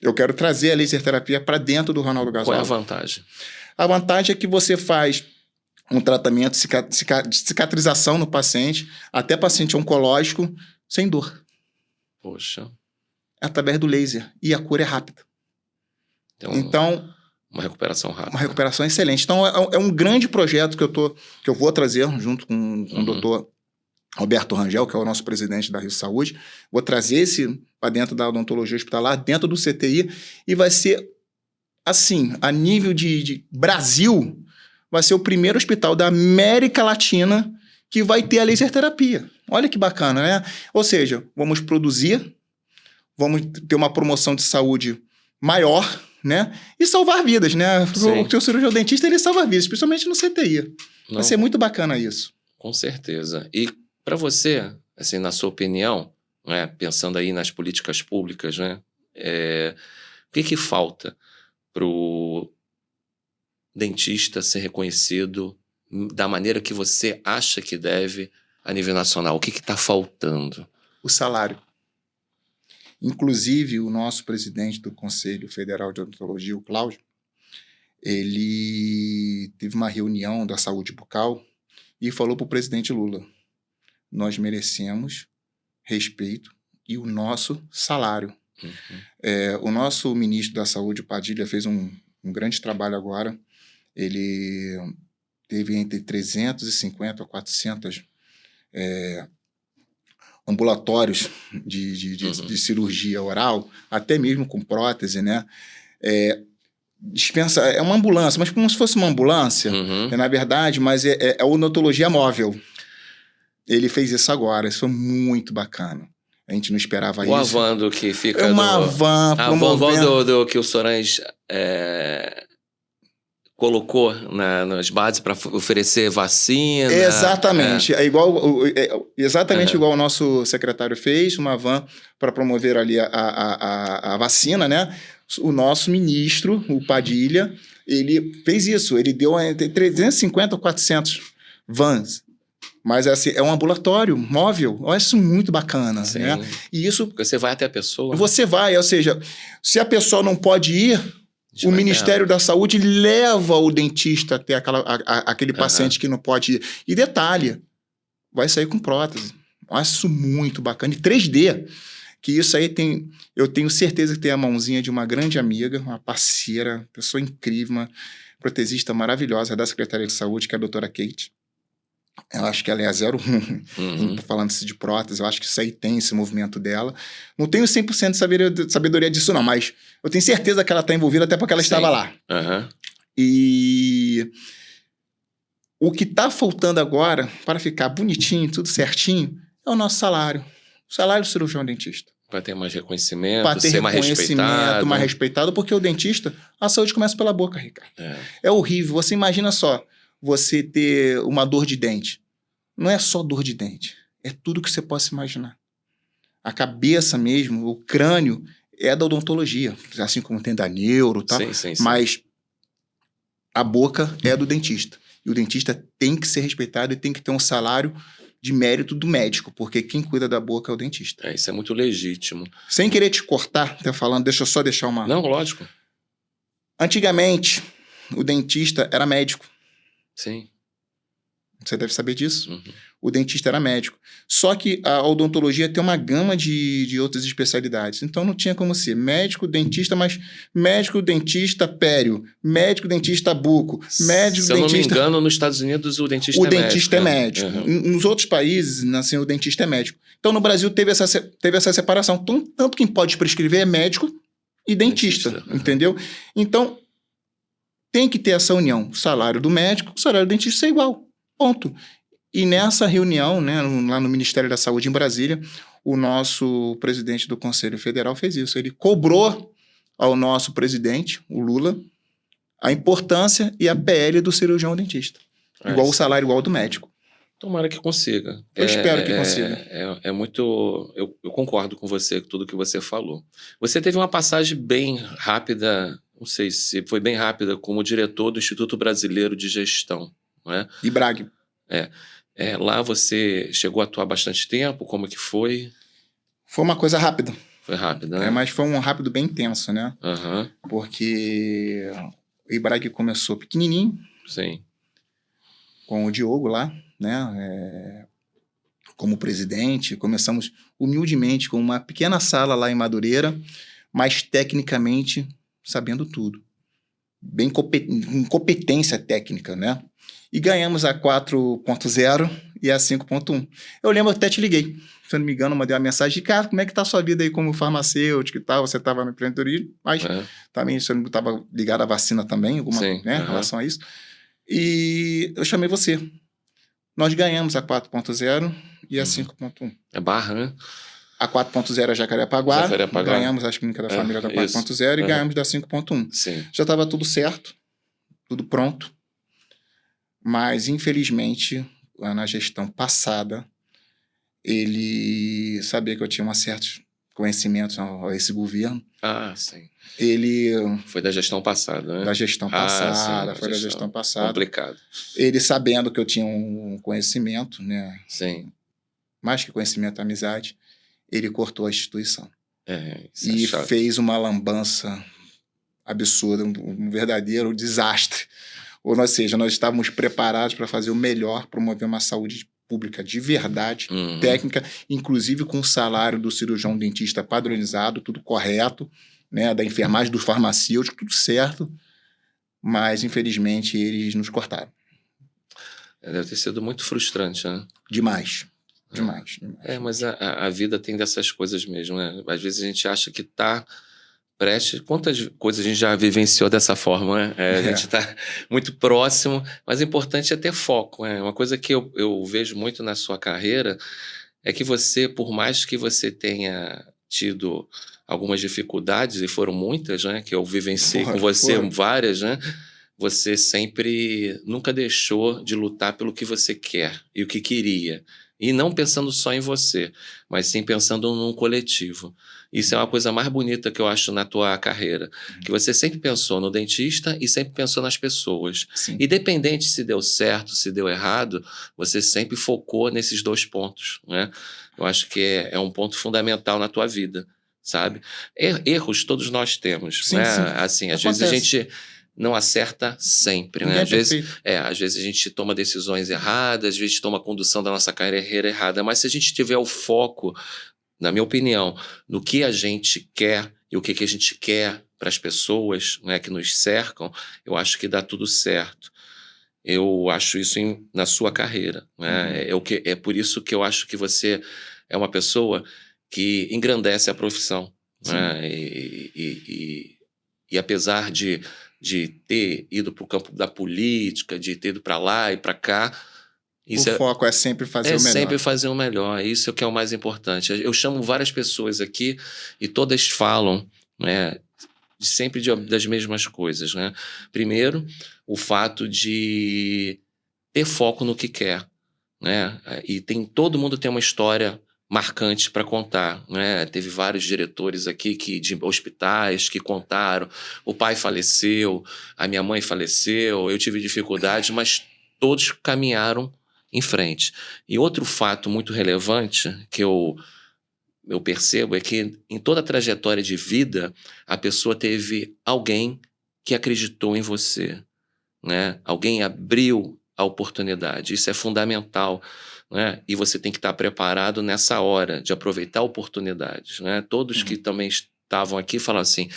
Eu quero trazer a laser terapia para dentro do Ronaldo Gazola. Qual é a vantagem? A vantagem é que você faz um tratamento de cicatrização no paciente, até paciente oncológico, sem dor. Poxa. Através do laser. E a cura é rápida. Então uma recuperação rápida. Uma recuperação excelente. Então, é um grande projeto que eu vou trazer junto com o doutor Roberto Rangel, que é o nosso presidente da Rio Saúde. Vou trazer esse para dentro da odontologia hospitalar, dentro do CTI, e vai ser, assim, a nível de Brasil, vai ser o primeiro hospital da América Latina que vai ter a laser terapia. Olha que bacana, né? Ou seja, vamos produzir, vamos ter uma promoção de saúde maior, né? E salvar vidas, né? O cirurgião dentista, ele salva vidas, principalmente no CTI. Vai ser muito bacana isso. Com certeza. E para você, assim, na sua opinião, né, pensando aí nas políticas públicas, né, o que falta para o dentista ser reconhecido da maneira que você acha que deve a nível nacional? O que está faltando? O salário. Inclusive, o nosso presidente do Conselho Federal de Odontologia, o Cláudio, ele teve uma reunião da saúde bucal e falou para o presidente Lula: nós merecemos respeito e o nosso salário. Uhum. O nosso ministro da Saúde, Padilha, fez um grande trabalho agora. Ele teve entre 350 a 400 ambulatórios de cirurgia oral, até mesmo com prótese, né? Dispensa, é uma ambulância, mas como se fosse uma ambulância, na verdade, mas é odontologia móvel. Ele fez isso agora, isso foi muito bacana. A gente não esperava isso. O Avando que fica... Uma van promovendo... do que o Sorange colocou nas bases para oferecer vacina. Exatamente. Exatamente igual o nosso secretário fez, uma van para promover ali a vacina, né? O nosso ministro, o Padilha, ele fez isso. Ele deu entre 350 a 400 vans. Mas assim, é um ambulatório móvel. Eu acho isso muito bacana. Sim. Né? E isso... Porque você vai até a pessoa. Você vai, ou seja, se a pessoa não pode ir, o Ministério da Saúde leva o dentista até aquele paciente que não pode ir. E detalhe, vai sair com prótese. Eu acho isso muito bacana. E 3D, que isso aí eu tenho certeza que tem a mãozinha de uma grande amiga, uma parceira, pessoa incrível, uma protesista maravilhosa da Secretaria de Saúde, que é a doutora Kate. Eu acho que ela é a 01, falando-se de prótese, eu acho que isso aí tem esse movimento dela. Não tenho 100% de sabedoria disso não, mas eu tenho certeza que ela está envolvida até porque ela estava lá. Uhum. E o que está faltando agora, para ficar bonitinho, tudo certinho, é o nosso salário. O salário do cirurgião dentista. Para ter mais reconhecimento, ser mais respeitado. Mais respeitado, porque o dentista, a saúde começa pela boca, Ricardo. É horrível. Você imagina só, você ter uma dor de dente. Não é só dor de dente. É tudo que você possa imaginar. A cabeça mesmo, o crânio, é da odontologia. Assim como tem da neuro e tal. Sim. Mas a boca é do dentista. E o dentista tem que ser respeitado e tem que ter um salário de mérito do médico, porque quem cuida da boca é o dentista. Isso é muito legítimo. Sem querer te cortar, tá falando, deixa eu só deixar uma... Não, lógico. Antigamente, o dentista era médico. Sim. Você deve saber disso. Uhum. O dentista era médico. Só que a odontologia tem uma gama de outras especialidades. Então não tinha como ser médico, dentista, mas médico, dentista, pério, médico, dentista, buco, médico, Se dentista... eu não me engano, nos Estados Unidos o dentista é médico. O dentista é médico. Uhum. Nos outros países, assim, o dentista é médico. Então no Brasil teve essa separação. Então, tanto quem pode prescrever é médico e dentista. Entendeu? Então tem que ter essa união. O salário do médico, o salário do dentista é igual. Ponto. E nessa reunião, né, lá no Ministério da Saúde em Brasília, o nosso presidente do Conselho Federal fez isso. Ele cobrou ao nosso presidente, o Lula, a importância e a PL do cirurgião dentista. Igual o salário igual ao do médico. Tomara que consiga. Eu espero que consiga. É muito... Eu concordo com você, com tudo que você falou. Você teve uma passagem bem rápida, não sei se foi bem rápida, como diretor do Instituto Brasileiro de Gestão. Não é? IBRAG. Lá você chegou a atuar bastante tempo, como que foi? Foi uma coisa rápida. Foi rápida, né? Mas foi um rápido bem intenso, né? Uhum. Porque o IBRAG começou pequenininho. Sim. Com o Diogo lá, né? Como presidente. Começamos humildemente com uma pequena sala lá em Madureira, mas tecnicamente sabendo tudo. Bem com competência técnica, né? E ganhamos a 4.0 e a 5.1. Eu lembro, até te liguei. Se eu não me engano, mandei uma mensagem de cara, como é que tá a sua vida aí como farmacêutico e tal? Você estava no empreendedorismo, mas também você não estava ligado à vacina também, alguma Sim, né, em relação a isso. E eu chamei você. Nós ganhamos a 4.0 e a 5.1. É barra, né? A 4.0 é Jacarepaguá. Ganhamos a clínica da família da 4.0 e ganhamos da 5.1. Sim. Já estava tudo certo, tudo pronto. Mas, infelizmente, lá na gestão passada, ele sabia que eu tinha um certo conhecimento a esse governo. Ah, sim. Ele... Foi da gestão passada, né? Da gestão passada, sim, foi da gestão passada. Complicado. Ele sabendo que eu tinha um conhecimento, né? Sim. Mais que conhecimento, amizade, ele cortou a instituição. E fez uma lambança absurda, um verdadeiro desastre. Ou seja, nós estávamos preparados para fazer o melhor, promover uma saúde pública de verdade, técnica, inclusive com o salário do cirurgião dentista padronizado, tudo correto, né, da enfermagem, do farmacêutico, tudo certo, mas infelizmente eles nos cortaram. Deve ter sido muito frustrante, né? Demais. Mas a vida tem dessas coisas mesmo, né? Às vezes a gente acha que tá prestes... Quantas coisas a gente já vivenciou dessa forma, né? A gente está muito próximo, mas o importante é ter foco, né? Uma coisa que eu vejo muito na sua carreira é que você, por mais que você tenha tido algumas dificuldades, e foram muitas, né? Que eu vivenciei com você, várias, né? Você sempre nunca deixou de lutar pelo que você quer e o que queria. E não pensando só em você, mas sim pensando num coletivo. Isso é uma coisa mais bonita que eu acho na tua carreira. Que você sempre pensou no dentista e sempre pensou nas pessoas. Sim. Independente se deu certo, se deu errado, você sempre focou nesses dois pontos, né? Eu acho que é um ponto fundamental na tua vida, sabe? Erros todos nós temos, sim, né? Sim. Assim, às vezes a gente não acerta sempre, né? Às vezes a gente toma decisões erradas, às vezes toma a condução da nossa carreira errada, mas se a gente tiver o foco, na minha opinião, no que a gente quer e o que a gente quer para as pessoas, né, que nos cercam, eu acho que dá tudo certo. Eu acho isso na sua carreira, né? É por isso que eu acho que você é uma pessoa que engrandece a profissão, né? E apesar de ter ido para o campo da política, de ter ido para lá e para cá... O foco é sempre fazer o melhor. É sempre fazer o melhor, isso é o que é o mais importante. Eu chamo várias pessoas aqui e todas falam, né, sempre das mesmas coisas, né? Primeiro, o fato de ter foco no que quer, né? E todo mundo tem uma história marcante para contar, né? Teve vários diretores aqui de hospitais que contaram, o pai faleceu, a minha mãe faleceu, eu tive dificuldades, mas todos caminharam em frente. E outro fato muito relevante que eu percebo é que em toda a trajetória de vida, a pessoa teve alguém que acreditou em você, né? Alguém abriu a oportunidade. Isso é fundamental, né? E você tem que estar preparado nessa hora de aproveitar oportunidades, né? Todos que também estavam aqui falam assim,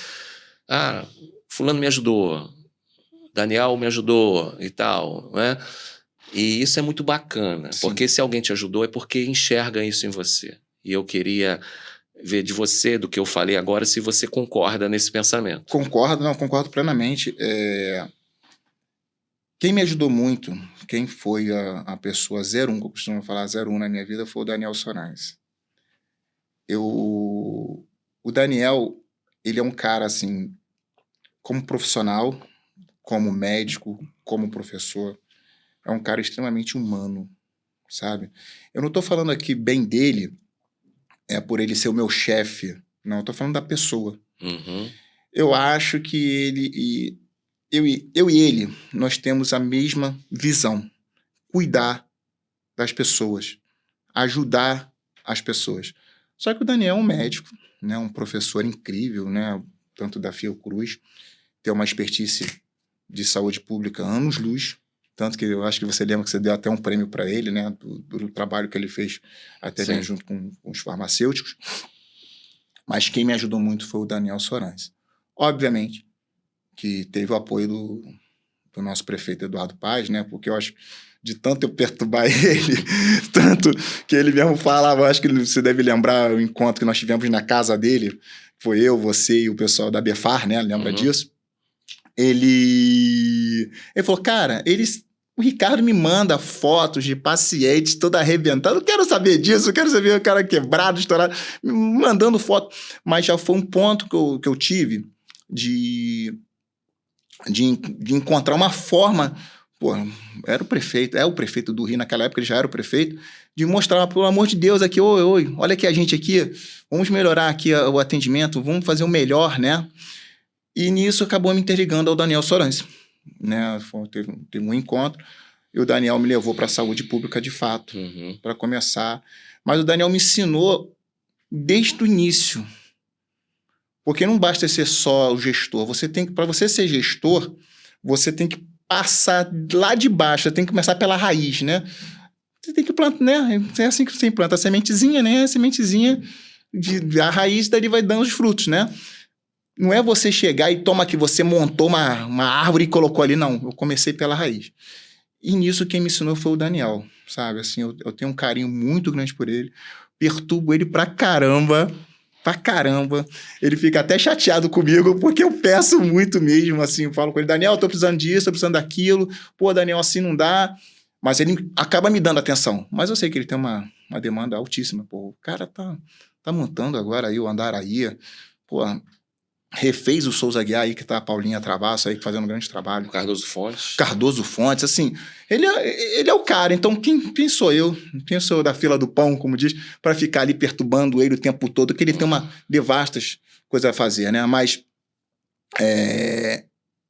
fulano me ajudou, Daniel me ajudou e tal, né? E isso é muito bacana, porque se alguém te ajudou é porque enxerga isso em você. E eu queria ver de você, do que eu falei agora, se você concorda nesse pensamento. Concordo plenamente. Quem me ajudou muito, quem foi a pessoa 01, que eu costumo falar 01 na minha vida, foi o Daniel Sorães. O Daniel, ele é um cara, assim, como profissional, como médico, como professor, é um cara extremamente humano, sabe? Eu não estou falando aqui bem dele, por ele ser o meu chefe. Não, eu estou falando da pessoa. Uhum. Eu acho que eu e ele, nós temos a mesma visão. Cuidar das pessoas. Ajudar as pessoas. Só que o Daniel é um médico, né, um professor incrível, né, tanto da Fiocruz, tem uma expertise de saúde pública anos-luz, tanto que eu acho que você lembra que você deu até um prêmio para ele, né, do trabalho que ele fez até junto com os farmacêuticos. Mas quem me ajudou muito foi o Daniel Sorães. Obviamente que teve o apoio do nosso prefeito Eduardo Paz, né, porque eu acho de tanto eu perturbar ele, tanto que ele mesmo falava, acho que você deve lembrar o encontro que nós tivemos na casa dele, foi eu, você e o pessoal da Befar, né, lembra disso? Ele falou, cara, o Ricardo me manda fotos de pacientes todo arrebentado, eu quero saber disso, eu quero saber o cara quebrado, estourado, me mandando foto, mas já foi um ponto que eu tive de encontrar uma forma. Pô, era o prefeito do Rio, naquela época ele já era o prefeito, de mostrar, pelo amor de Deus, aqui, oi, olha aqui a gente aqui, vamos melhorar aqui o atendimento, vamos fazer o melhor, né? E nisso acabou me interligando ao Daniel Sorães, né? Teve um encontro, e o Daniel me levou para a saúde pública de fato, para começar. Mas o Daniel me ensinou desde o início, porque não basta ser só o gestor, para você ser gestor, você tem que passar lá de baixo, você tem que começar pela raiz, né? Você tem que plantar, né? É assim que você planta a sementezinha, né? A sementezinha, a raiz dali vai dando os frutos, né? Não é você chegar e toma que você montou uma árvore e colocou ali, não. Eu comecei pela raiz. E nisso quem me ensinou foi o Daniel, sabe? Assim, eu tenho um carinho muito grande por ele, perturbo ele pra caramba, ele fica até chateado comigo, porque eu peço muito mesmo, assim, eu falo com ele, Daniel, eu tô precisando disso, tô precisando daquilo, pô, Daniel, assim não dá, mas ele acaba me dando atenção, mas eu sei que ele tem uma demanda altíssima, pô, o cara tá montando agora aí o Andaraí, pô, refez o Souza Aguiar aí, que tá a Paulinha Travasso aí, fazendo um grande trabalho. Cardoso Fontes, assim, ele é o cara, então quem sou eu? Quem sou eu da fila do pão, como diz, para ficar ali perturbando ele o tempo todo, que ele tem uma devastas coisas a fazer, né? Mas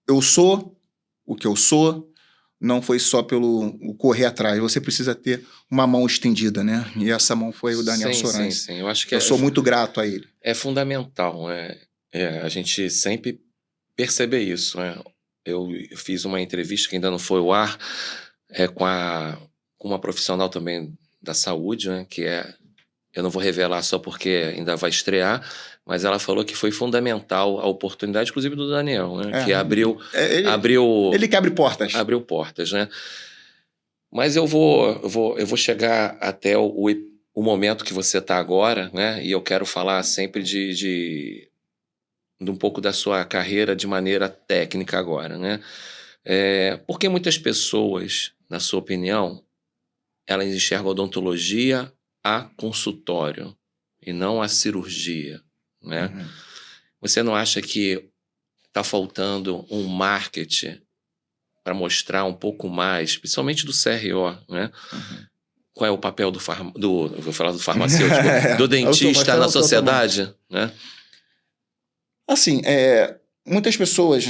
eu sou o que eu sou, não foi só pelo correr atrás, você precisa ter uma mão estendida, né? E essa mão foi o Daniel Sorães. Sim. Eu acho que eu sou muito grato a ele. É fundamental, a gente sempre perceber isso, né? Eu fiz uma entrevista que ainda não foi ao ar com uma profissional também da saúde, né? Que eu não vou revelar só porque ainda vai estrear, mas ela falou que foi fundamental a oportunidade, inclusive do Daniel, né? Que abriu... Ele que abre portas. Abriu portas, né? Mas eu vou chegar até o momento que você está agora, né? E eu quero falar sempre de um pouco da sua carreira de maneira técnica agora, né? Porque muitas pessoas, na sua opinião, elas enxergam a odontologia a consultório e não a cirurgia, né? Você não acha que está faltando um marketing para mostrar um pouco mais, principalmente do CRO, né? Qual é o papel eu vou falar do farmacêutico, do dentista na sociedade, né? Assim, muitas pessoas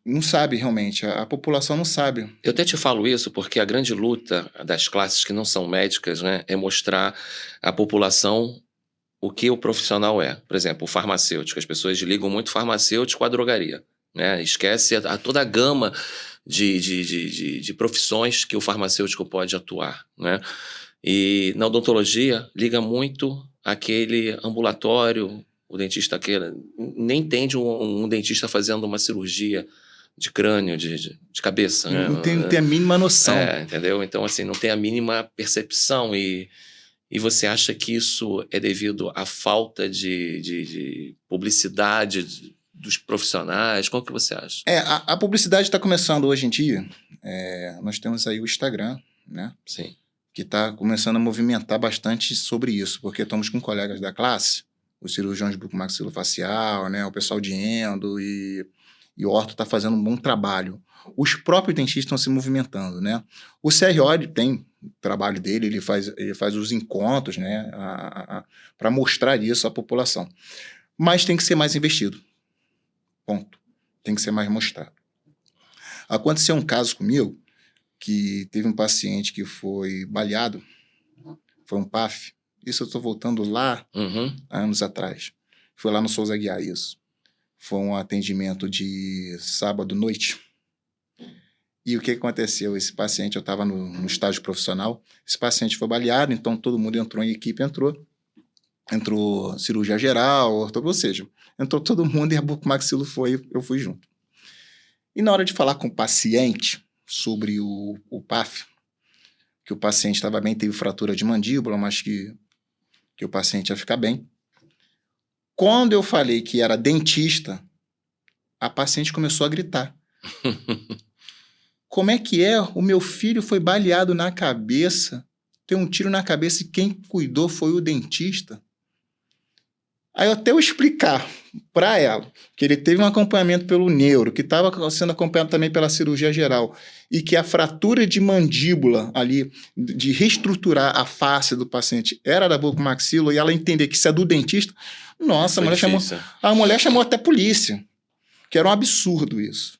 não sabe realmente, a população não sabe. Eu até te falo isso porque a grande luta das classes que não são médicas, né, é mostrar à população o que o profissional é. Por exemplo, o farmacêutico. As pessoas ligam muito farmacêutico à drogaria, né? Esquece toda a gama de profissões que o farmacêutico pode atuar, né? E na odontologia liga muito aquele ambulatório, o dentista aquele, nem entende um dentista fazendo uma cirurgia de crânio, de cabeça, né? Não tem a mínima noção. Entendeu? Então, assim, não tem a mínima percepção e você acha que isso é devido à falta de publicidade dos profissionais? Como que você acha? A publicidade está começando hoje em dia. Nós temos aí o Instagram, né? Sim. Que está começando a movimentar bastante sobre isso, porque estamos com colegas da classe, os cirurgiões de bucomaxilofacial, né? O pessoal de endo e o orto está fazendo um bom trabalho. Os próprios dentistas estão se movimentando, né? O CRO tem o trabalho dele, ele faz os encontros, né? Para mostrar isso à população. Mas tem que ser mais investido. Ponto. Tem que ser mais mostrado. Aconteceu um caso comigo, que teve um paciente que foi baleado, foi um PAF. Isso eu estou voltando lá, anos atrás. Foi lá no Souza Aguiar, isso. Foi um atendimento de sábado à noite. E o que aconteceu? Esse paciente, eu estava no estágio profissional, esse paciente foi baleado, então todo mundo entrou em equipe, entrou cirurgia geral, ou seja, entrou todo mundo e a bucomaxilo eu fui junto. E na hora de falar com o paciente sobre o PAF, que o paciente estava bem, teve fratura de mandíbula, mas que o paciente ia ficar bem. Quando eu falei que era dentista, a paciente começou a gritar. Como é que é? O meu filho foi baleado na cabeça, tem um tiro na cabeça e quem cuidou foi o dentista. Aí até eu explicar para ela que ele teve um acompanhamento pelo neuro, que estava sendo acompanhado também pela cirurgia geral, e que a fratura de mandíbula ali, de reestruturar a face do paciente, era da bucomaxilo, e ela entender que isso é do dentista, nossa, a mulher chamou até a polícia, que era um absurdo isso.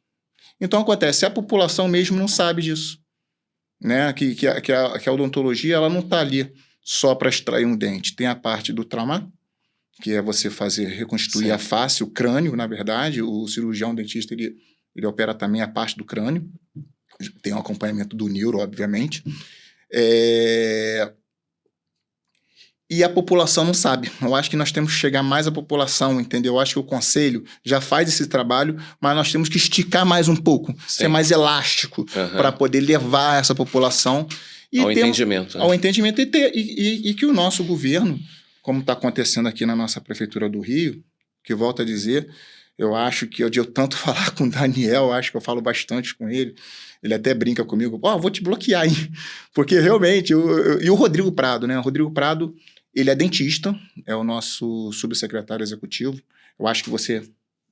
Então acontece, a população mesmo não sabe disso, né? Que a odontologia ela não está ali só para extrair um dente, tem a parte do trauma, que é você reconstruir a face, o crânio, na verdade. O cirurgião dentista, ele opera também a parte do crânio. Tem um acompanhamento do neuro, obviamente. E a população não sabe. Eu acho que nós temos que chegar mais à população, entendeu? Eu acho que o conselho já faz esse trabalho, mas nós temos que esticar mais um pouco, ser mais elástico, para poder levar essa população ao entendimento. Ao entendimento e que o nosso governo, como está acontecendo aqui na nossa Prefeitura do Rio, que volto a dizer, eu acho que eu tanto falar com o Daniel, acho que eu falo bastante com ele, ele até brinca comigo, vou te bloquear aí, porque realmente, e o Rodrigo Prado, né? O Rodrigo Prado, ele é dentista, é o nosso subsecretário executivo, eu acho que você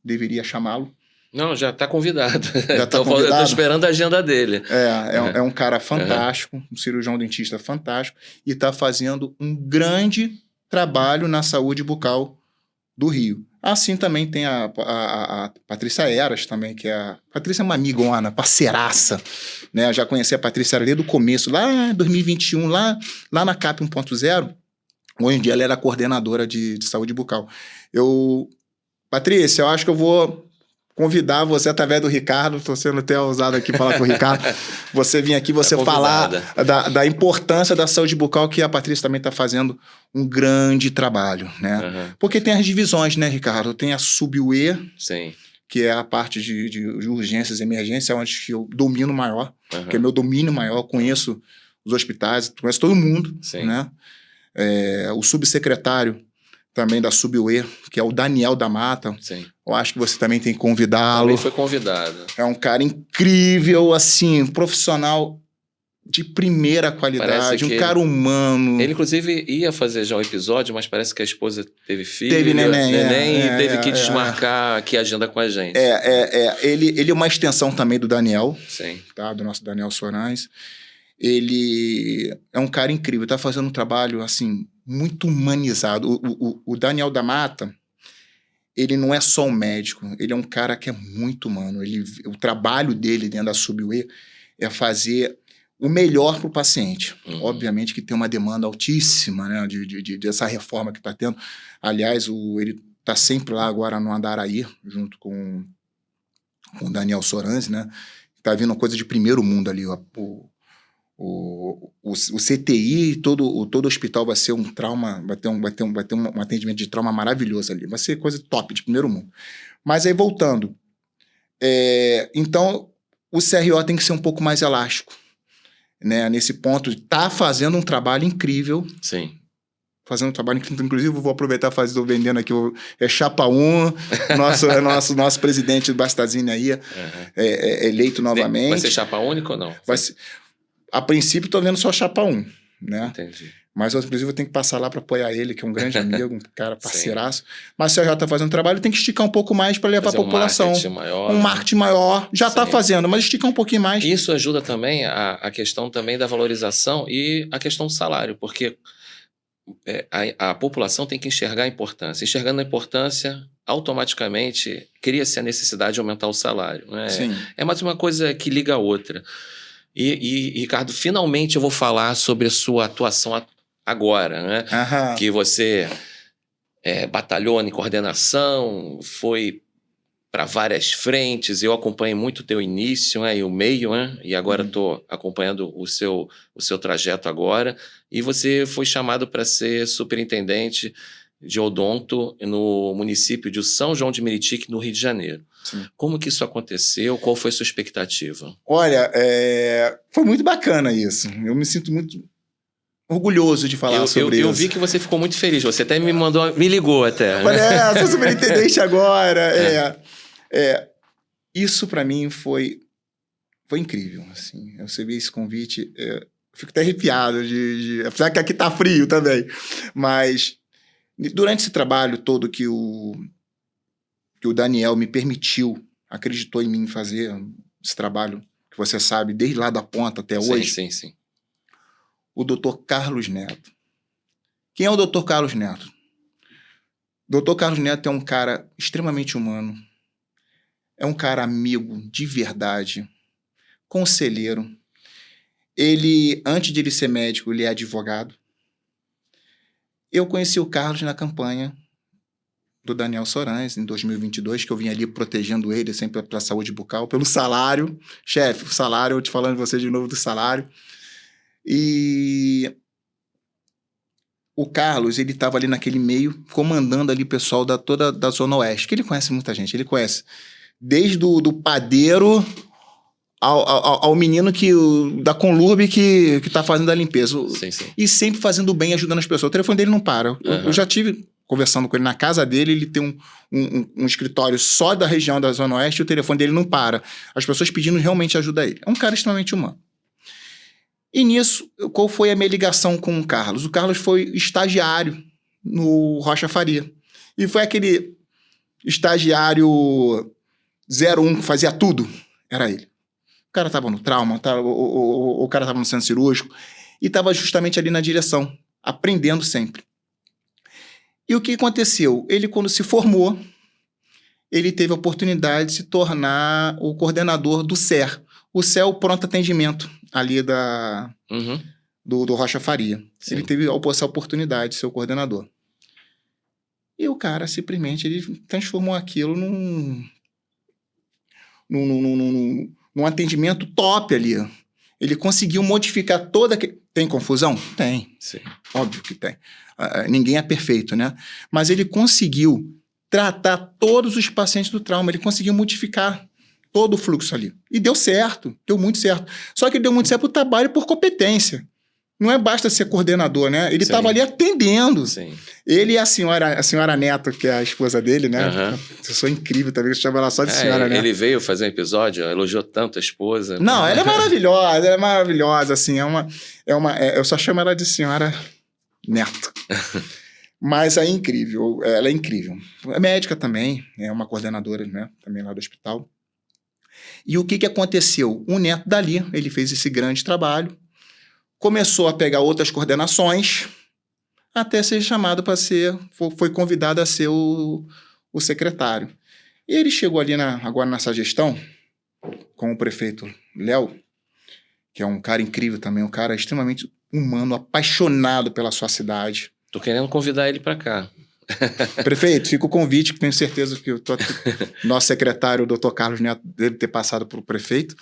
deveria chamá-lo. Não, já está convidado. Já está convidado? Eu estou esperando a agenda dele. É um cara fantástico, um cirurgião dentista fantástico, e está fazendo um grande trabalho na saúde bucal do Rio. Assim também tem a Patrícia Eras também, que a Patrícia é uma amigona, parceiraça, né? Eu já conheci a Patrícia desde o começo, lá em 2021, lá na CAP 1.0, hoje em dia ela era coordenadora de saúde bucal. Patrícia, eu acho que eu vou convidar você através do Ricardo, estou sendo até ousado aqui falar com o Ricardo, você vir aqui, você falar da importância da saúde bucal, que a Patrícia também está fazendo um grande trabalho, né? Porque tem as divisões, né, Ricardo? Tem a sub-UE, que é a parte de urgências e emergência, onde eu domino maior, que é meu domínio maior, conheço os hospitais, conheço todo mundo, né? O subsecretário também da Sub-UE, que é o Daniel da Mata. Eu acho que você também tem que convidá-lo. Também foi convidado. É um cara incrível, assim, profissional de primeira qualidade, um cara humano. Ele, inclusive, ia fazer já um episódio, mas parece que a esposa teve filho. Teve neném e teve que desmarcar aqui a agenda com a gente. Ele é uma extensão também do Daniel, tá? Do nosso Daniel Sorães. Ele é um cara incrível, está fazendo um trabalho, assim, muito humanizado. O Daniel da Mata, ele não é só um médico, ele é um cara que é muito humano. O trabalho dele dentro da SUBWay é fazer o melhor para o paciente. Obviamente que tem uma demanda altíssima, né, dessa reforma que está tendo. Aliás, ele está sempre lá agora no Andaraí, junto com o Daniel Soranzi, né? Está vindo uma coisa de primeiro mundo ali. O CTI, todo o hospital vai ser um trauma, vai ter um atendimento de trauma maravilhoso ali. Vai ser coisa top, de primeiro mundo. Mas aí, voltando. Então, o CRO tem que ser um pouco mais elástico. Né? Nesse ponto, está fazendo um trabalho incrível. Sim. Fazendo um trabalho incrível. Inclusive, eu vou aproveitar e estou vendendo aqui. Chapa 1, nosso presidente Bastazini aí, eleito novamente. Vai ser chapa única ou não? A princípio, estou vendo só chapa 1, né? Entendi. Mas, inclusive, eu tenho que passar lá para apoiar ele, que é um grande amigo, um cara parceiraço. Mas se o CRO está fazendo trabalho, tem que esticar um pouco mais para levar a população. Um marketing maior. Já está fazendo, mas esticar um pouquinho mais. Isso ajuda também a questão também da valorização e a questão do salário, porque a população tem que enxergar a importância. Enxergando a importância, automaticamente cria-se a necessidade de aumentar o salário. Né? É mais uma coisa que liga a outra. E, Ricardo, finalmente eu vou falar sobre a sua atuação agora, né? Que você batalhou em coordenação, foi para várias frentes. Eu acompanhei muito o teu início, né? E o meio, né? E agora estou acompanhando o seu trajeto agora. E você foi chamado para ser superintendente de odonto no município de São João de Meriti, no Rio de Janeiro. Sim. Como que isso aconteceu? Qual foi a sua expectativa? Olha, foi muito bacana isso. Eu me sinto muito orgulhoso de falar sobre isso. Eu vi que você ficou muito feliz. Você até me ligou até. Olha, sou superintendente agora. Isso para mim foi incrível. Assim. Eu recebi esse convite. Fico até arrepiado apesar que aqui tá frio também. Mas durante esse trabalho todo que o Daniel me permitiu, acreditou em mim fazer esse trabalho, que você sabe, desde lá da ponta até hoje. Sim. O Dr. Carlos Neto. Quem é o Dr. Carlos Neto? O Dr. Carlos Neto é um cara extremamente humano, é um cara amigo de verdade, conselheiro. Ele, antes de ele ser médico, ele é advogado. Eu conheci o Carlos na campanha do Daniel Soranzi, em 2022, que eu vim ali protegendo ele sempre pela saúde bucal, pelo salário. Chefe, o salário, eu te falando de você de novo do salário. E o Carlos, ele estava ali naquele meio, comandando ali o pessoal toda da Zona Oeste, que ele conhece muita gente, ele conhece desde do padeiro ao menino da Conlurb que tá fazendo a limpeza. Sim. E sempre fazendo bem, ajudando as pessoas. O telefone dele não para. Eu já tive conversando com ele na casa dele, ele tem um escritório só da região da Zona Oeste e o telefone dele não para. As pessoas pedindo realmente ajuda a ele. É um cara extremamente humano. E nisso, qual foi a minha ligação com o Carlos? O Carlos foi estagiário no Rocha Faria. E foi aquele estagiário 01 que fazia tudo. Era ele. O cara estava no trauma, o cara estava no centro cirúrgico e estava justamente ali na direção, aprendendo sempre. E o que aconteceu? Ele, quando se formou, ele teve a oportunidade de se tornar o coordenador do CER. O CER é o pronto atendimento ali do Rocha Faria. Sim. Ele teve essa oportunidade de ser o coordenador. E o cara, simplesmente, ele transformou aquilo num atendimento top ali. Ele conseguiu modificar toda... Tem confusão? Tem. Sim. Óbvio que tem. Ninguém é perfeito, né? Mas ele conseguiu tratar todos os pacientes do trauma. Ele conseguiu modificar todo o fluxo ali. E deu certo. Deu muito certo. Só que ele deu muito certo por trabalho e por competência. Não é basta ser coordenador, né? Ele estava ali atendendo. Sim. Ele e a senhora Neto, que é a esposa dele, né? Pessoa incrível também, chama ela só de senhora Neto. Ele veio fazer um episódio, elogiou tanto a esposa. Não, ela é maravilhosa, assim, eu só chamo ela de senhora Neto. Mas ela é incrível. É médica também, é uma coordenadora, né? Também lá do hospital. E o que aconteceu? O Neto dali, ele fez esse grande trabalho, começou a pegar outras coordenações, até ser chamado para foi convidado a ser o o secretário. E ele chegou ali agora nessa gestão, com o prefeito Léo, que é um cara incrível também, um cara extremamente humano, apaixonado pela sua cidade. Tô querendo convidar ele para cá. Prefeito, fica o convite, que tenho certeza que nosso secretário, o Dr. Carlos Neto, deve ter passado para o prefeito,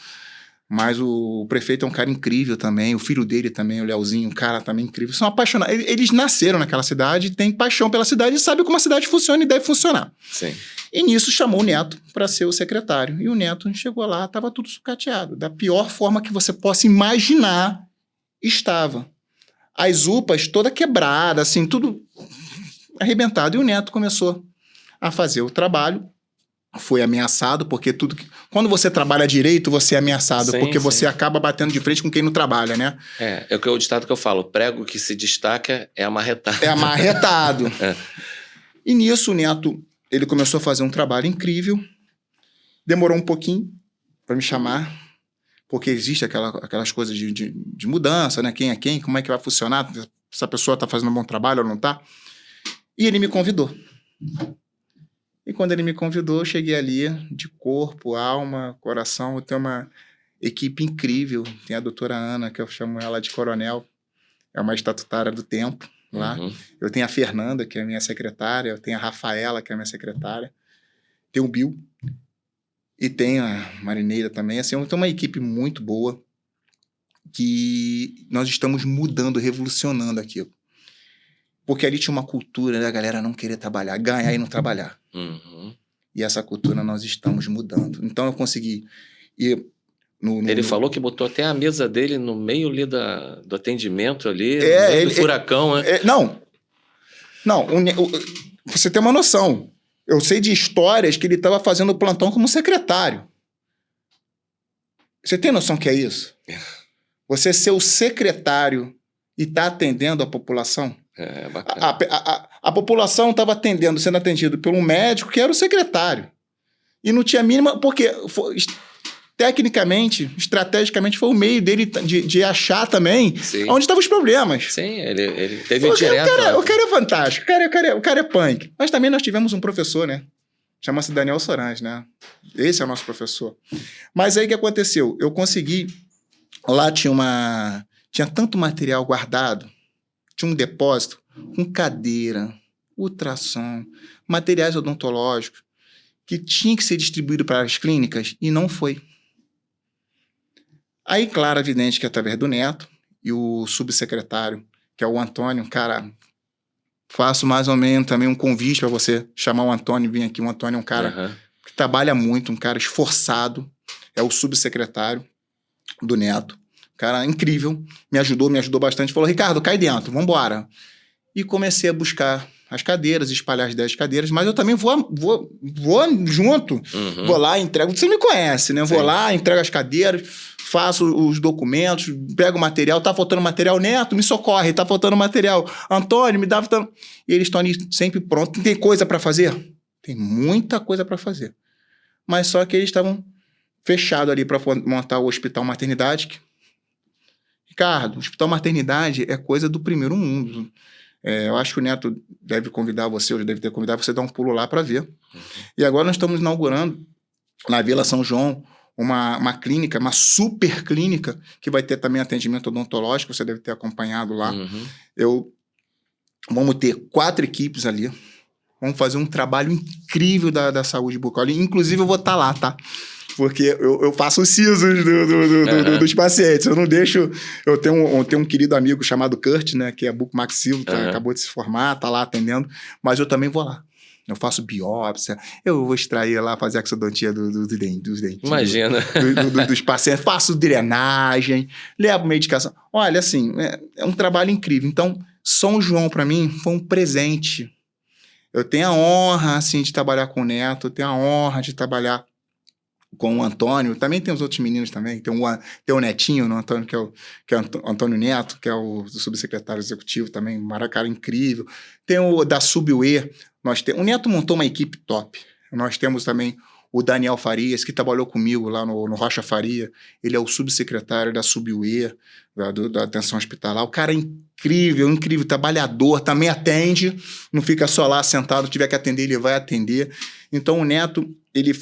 mas o prefeito é um cara incrível também, o filho dele também, o Leozinho, um cara também incrível. São apaixonados. Eles nasceram naquela cidade, têm paixão pela cidade e sabem como a cidade funciona e deve funcionar. Sim. E nisso chamou o Neto para ser o secretário. E o Neto chegou lá, estava tudo sucateado. Da pior forma que você possa imaginar, estava. As UPAs toda quebrada, assim, tudo arrebentado. E o Neto começou a fazer o trabalho. Foi ameaçado, porque quando você trabalha direito, você é ameaçado, sim, porque sim. você acaba batendo de frente com quem não trabalha, né? É o ditado que eu falo, prego que se destaca é amarretado. É amarretado. E nisso o Neto, ele começou a fazer um trabalho incrível, demorou um pouquinho para me chamar, porque existe aquelas coisas de mudança, né? Quem é quem, como é que vai funcionar, se a pessoa está fazendo um bom trabalho ou não está. E ele me convidou. E quando ele me convidou, eu cheguei ali de corpo, alma, coração. Eu tenho uma equipe incrível. Tem a doutora Ana, que eu chamo ela de coronel. É uma estatutária do tempo lá. Uhum. Eu tenho a Fernanda, que é a minha secretária. Eu tenho a Rafaela, que é a minha secretária. Tem o Bill. E tem a Marineira também. Assim, eu tenho uma equipe muito boa que nós estamos mudando, revolucionando aquilo. Porque ali tinha uma cultura da galera não querer trabalhar, ganhar e não trabalhar. Uhum. E essa cultura nós estamos mudando. Então eu consegui ir Ele falou que botou até a mesa dele no meio ali do atendimento ali, do furacão, né? Não, você tem uma noção. Eu sei de histórias que ele estava fazendo plantão como secretário. Você tem noção que é isso? Você ser o secretário e tá atendendo a população? É bacana. A população estava sendo atendida por um médico que era o secretário. E não tinha mínima... Porque, tecnicamente, estrategicamente, foi o meio dele de achar também onde estavam os problemas. Sim, ele teve direto... O cara é fantástico, o cara é punk. Mas também nós tivemos um professor, né? Chama-se Daniel Sorange, né? Esse é o nosso professor. Mas aí o que aconteceu? Eu consegui... Lá tinha tanto material guardado, tinha um depósito com cadeira, ultrassom, materiais odontológicos, que tinha que ser distribuído para as clínicas e não foi. Aí, claro, evidente que através do Neto e o subsecretário, que é o Antônio, cara, faço mais ou menos também um convite para você chamar o Antônio, vir aqui. O Antônio é um cara que trabalha muito, um cara esforçado, é o subsecretário do Neto. Cara incrível, me ajudou bastante. Falou, Ricardo, cai dentro, vambora. E comecei a buscar as cadeiras, espalhar as 10 cadeiras, mas eu também vou junto. Uhum. Vou lá, entrego. Você me conhece, né? Vou Sim. lá, entrego as cadeiras, faço os documentos, pego o material. Tá faltando material, Neto, me socorre. Tá faltando material, Antônio, me dá... E eles estão ali sempre prontos. Tem coisa para fazer? Tem muita coisa para fazer. Mas só que eles estavam fechados ali para montar o hospital maternidade. Ricardo, hospital maternidade é coisa do primeiro mundo. Eu acho que o Neto deve convidar você, ou deve ter convidado você a dar um pulo lá para ver. Uhum. E agora nós estamos inaugurando, na Vila São João, uma clínica, uma super clínica, que vai ter também atendimento odontológico, você deve ter acompanhado lá. Uhum. Vamos ter 4 equipes ali, vamos fazer um trabalho incrível da saúde bucal. Inclusive eu vou estar lá, tá? Porque eu faço os sisos dos pacientes. Eu não deixo... Eu tenho um querido amigo chamado Kurt, né? Que é bucomaxilo, acabou de se formar, tá lá atendendo. Mas eu também vou lá. Eu faço biópsia, eu vou extrair lá, fazer a exodontia dos dentes. Imagina. Dos pacientes. Faço drenagem, levo medicação. Olha, assim, é um trabalho incrível. Então, São João, para mim, foi um presente. Eu tenho a honra, assim, de trabalhar com o Neto. Eu tenho a honra de trabalhar com o Antônio. Também tem os outros meninos também. Tem o Netinho, o Antônio, que é o Antônio Neto, que é o subsecretário executivo também, um cara incrível. Tem o da Sub-UE. O Neto montou uma equipe top. Nós temos também O Daniel Farias, que trabalhou comigo lá no Rocha Faria, ele é o subsecretário da SUBUE, da atenção hospitalar. O cara é incrível, incrível, trabalhador, também atende, não fica só lá sentado, tiver que atender, ele vai atender. Então o Neto, ele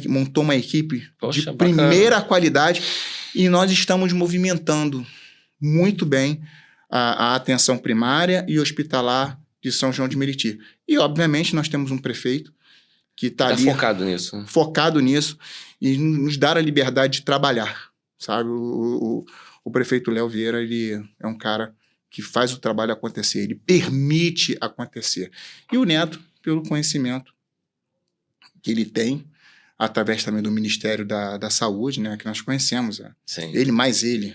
montou uma equipe de primeira qualidade e nós estamos movimentando muito bem a atenção primária e hospitalar de São João de Meriti. E, obviamente, nós temos um prefeito que está ali... focado nisso. Né? Focado nisso e nos dar a liberdade de trabalhar, sabe? O prefeito Léo Vieira, ele é um cara que faz o trabalho acontecer, ele permite acontecer. E o Neto, pelo conhecimento que ele tem, através também do Ministério da Saúde, né, que nós conhecemos, ele mais ele,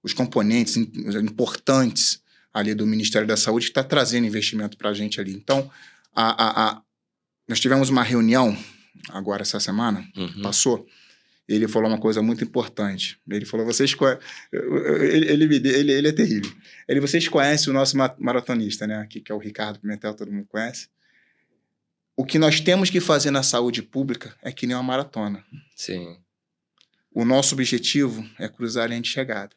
os componentes importantes ali do Ministério da Saúde, que está trazendo investimento para a gente ali. Então, nós tivemos uma reunião agora essa semana, passou, ele falou uma coisa muito importante. Ele falou, ele é terrível. Vocês conhecem o nosso maratonista, né, que é o Ricardo Pimentel, todo mundo conhece. O que nós temos que fazer na saúde pública é que nem uma maratona. Sim. O nosso objetivo é cruzar a linha de chegada.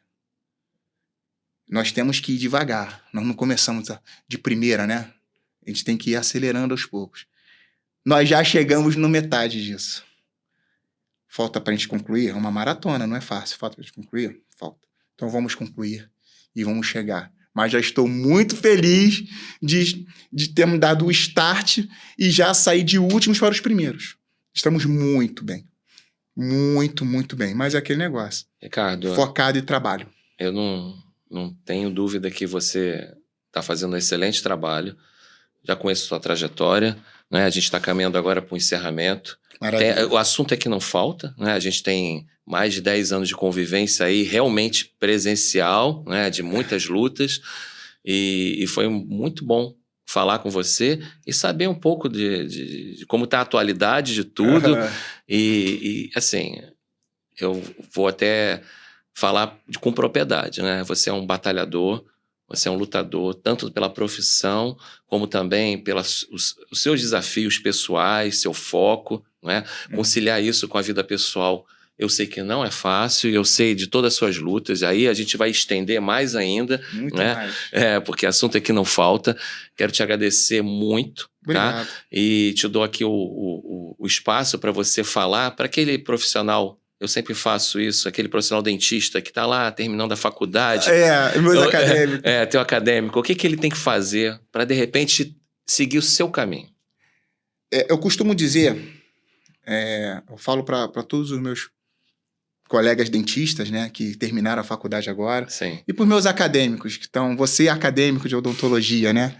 Nós temos que ir devagar. Nós não começamos de primeira, né? A gente tem que ir acelerando aos poucos. Nós já chegamos no metade disso. Falta para a gente concluir? É uma maratona, não é fácil. Falta para a gente concluir? Falta. Então vamos concluir e vamos chegar. Mas já estou muito feliz de termos dado o start e já sair de últimos para os primeiros. Estamos muito bem. Muito, muito bem. Mas é aquele negócio. Ricardo, focado e trabalho. Eu não tenho dúvida que você está fazendo um excelente trabalho. Já conheço sua trajetória, né? A gente está caminhando agora para o encerramento. O assunto é que não falta, né? A gente tem mais de 10 anos de convivência aí, realmente presencial, né? De muitas lutas. E foi muito bom falar com você e saber um pouco de como está a atualidade de tudo. E assim, eu vou até falar com propriedade, né? Você é um batalhador, você é um lutador, tanto pela profissão, como também pelos os seus desafios pessoais, seu foco, né? Conciliar isso com a vida pessoal, eu sei que não é fácil, eu sei de todas as suas lutas, aí a gente vai estender mais ainda, muito, né? Mais. Porque assunto aqui não falta. Quero te agradecer muito, tá? E te dou aqui o espaço para você falar para aquele profissional. Eu sempre faço isso, aquele profissional dentista que está lá terminando a faculdade. Meus acadêmicos. Teu acadêmico. O que ele tem que fazer para, de repente, seguir o seu caminho? Eu costumo dizer, eu falo para todos os meus colegas dentistas, né, que terminaram a faculdade agora. Sim. E para os meus acadêmicos, que estão... Você é acadêmico de odontologia, né?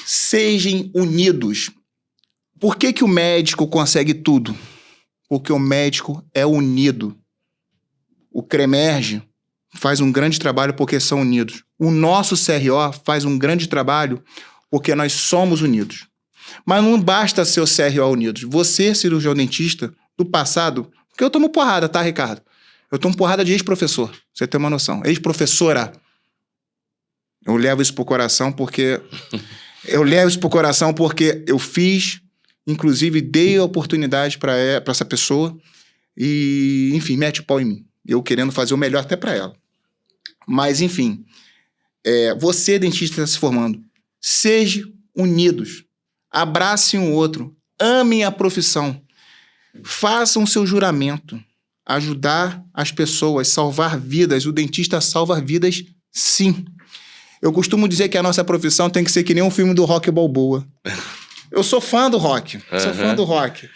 Sejam unidos. Por que o médico consegue tudo? Porque o médico é unido. O CREMERGE faz um grande trabalho porque são unidos. O nosso CRO faz um grande trabalho porque nós somos unidos. Mas não basta ser o CRO unidos. Você, cirurgião dentista, do passado... Porque eu tomo porrada, tá, Ricardo? Eu tomo porrada de ex-professor, pra você ter uma noção. Ex-professora. Eu levo isso pro coração porque... eu fiz... Inclusive, dei a oportunidade para essa pessoa e, enfim, mete o pau em mim. Eu querendo fazer o melhor até para ela. Mas, enfim, você, dentista, está se formando. Sejam unidos. Abracem o outro. Amem a profissão. Façam seu juramento. Ajudar as pessoas, salvar vidas. O dentista salva vidas, sim. Eu costumo dizer que a nossa profissão tem que ser que nem um filme do Rocky Balboa. Eu sou fã do Rocky. Sou fã do Rocky.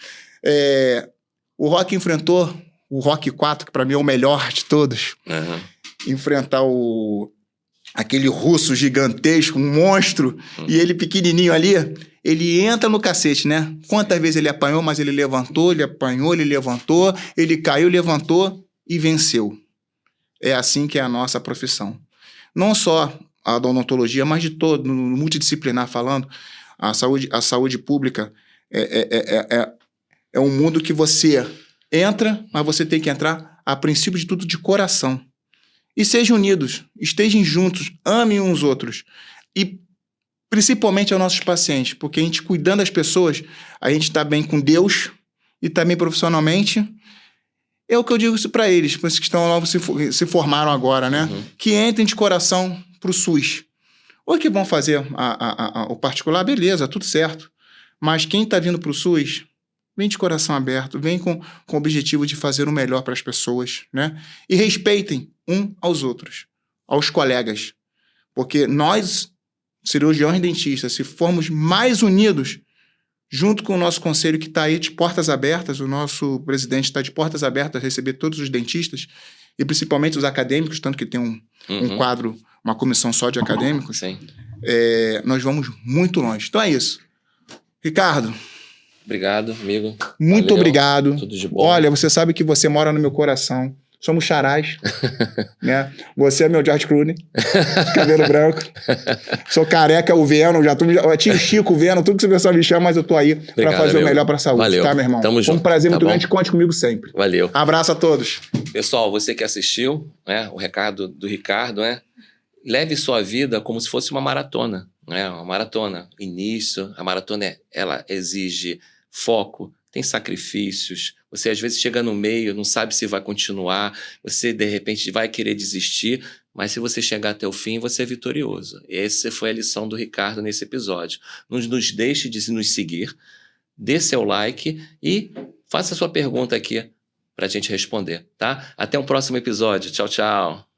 O Rocky enfrentou o Rocky 4, que para mim é o melhor de todos. Enfrentar aquele russo gigantesco, um monstro, e ele pequenininho ali, ele entra no cacete, né? Quantas vezes ele apanhou, mas ele levantou, ele apanhou, ele levantou, ele caiu, levantou e venceu. É assim que é a nossa profissão. Não só a odontologia, mas de todo, no multidisciplinar falando, a saúde pública é um mundo que você entra, mas você tem que entrar, a princípio de tudo, de coração. E sejam unidos, estejam juntos, amem uns outros. E principalmente aos nossos pacientes, porque a gente cuidando das pessoas, a gente está bem com Deus e também profissionalmente. É o que eu digo isso para eles, para esses que estão lá, se formaram agora, né? Que entrem de coração para o SUS. Ou que vão fazer o particular, beleza, tudo certo. Mas quem está vindo para o SUS, vem de coração aberto, vem com o objetivo de fazer o melhor para as pessoas, né? E respeitem aos outros, aos colegas. Porque nós, cirurgiões e dentistas, se formos mais unidos, junto com o nosso conselho que está aí de portas abertas, o nosso presidente está de portas abertas a receber todos os dentistas, e principalmente os acadêmicos, tanto que tem um quadro, uma comissão só de acadêmicos, nós vamos muito longe. Então é isso. Ricardo. Obrigado, amigo. Muito Valeu. Obrigado. Tudo de bom. Olha, você sabe que você mora no meu coração. Somos xarás, né? Você é meu George Clooney, de cabelo branco. Sou careca, o Venom, eu tinha o Chico, o Venom, tudo que você pessoal me chama, mas eu tô aí para fazer amigo. O melhor para a saúde, Valeu. tá, meu irmão? Tamo junto. Foi um prazer muito bom? grande, conte comigo sempre. Valeu. Abraço a todos. Pessoal, você que assistiu, né, o recado do Ricardo, né? Leve sua vida como se fosse uma maratona, né? Uma maratona. Início, a maratona ela exige foco, tem sacrifícios, você às vezes chega no meio, não sabe se vai continuar, você de repente vai querer desistir, mas se você chegar até o fim, você é vitorioso. Essa foi a lição do Ricardo nesse episódio. Não nos deixe de nos seguir, dê seu like e faça sua pergunta aqui para a gente responder, tá? Até um próximo episódio. Tchau, tchau.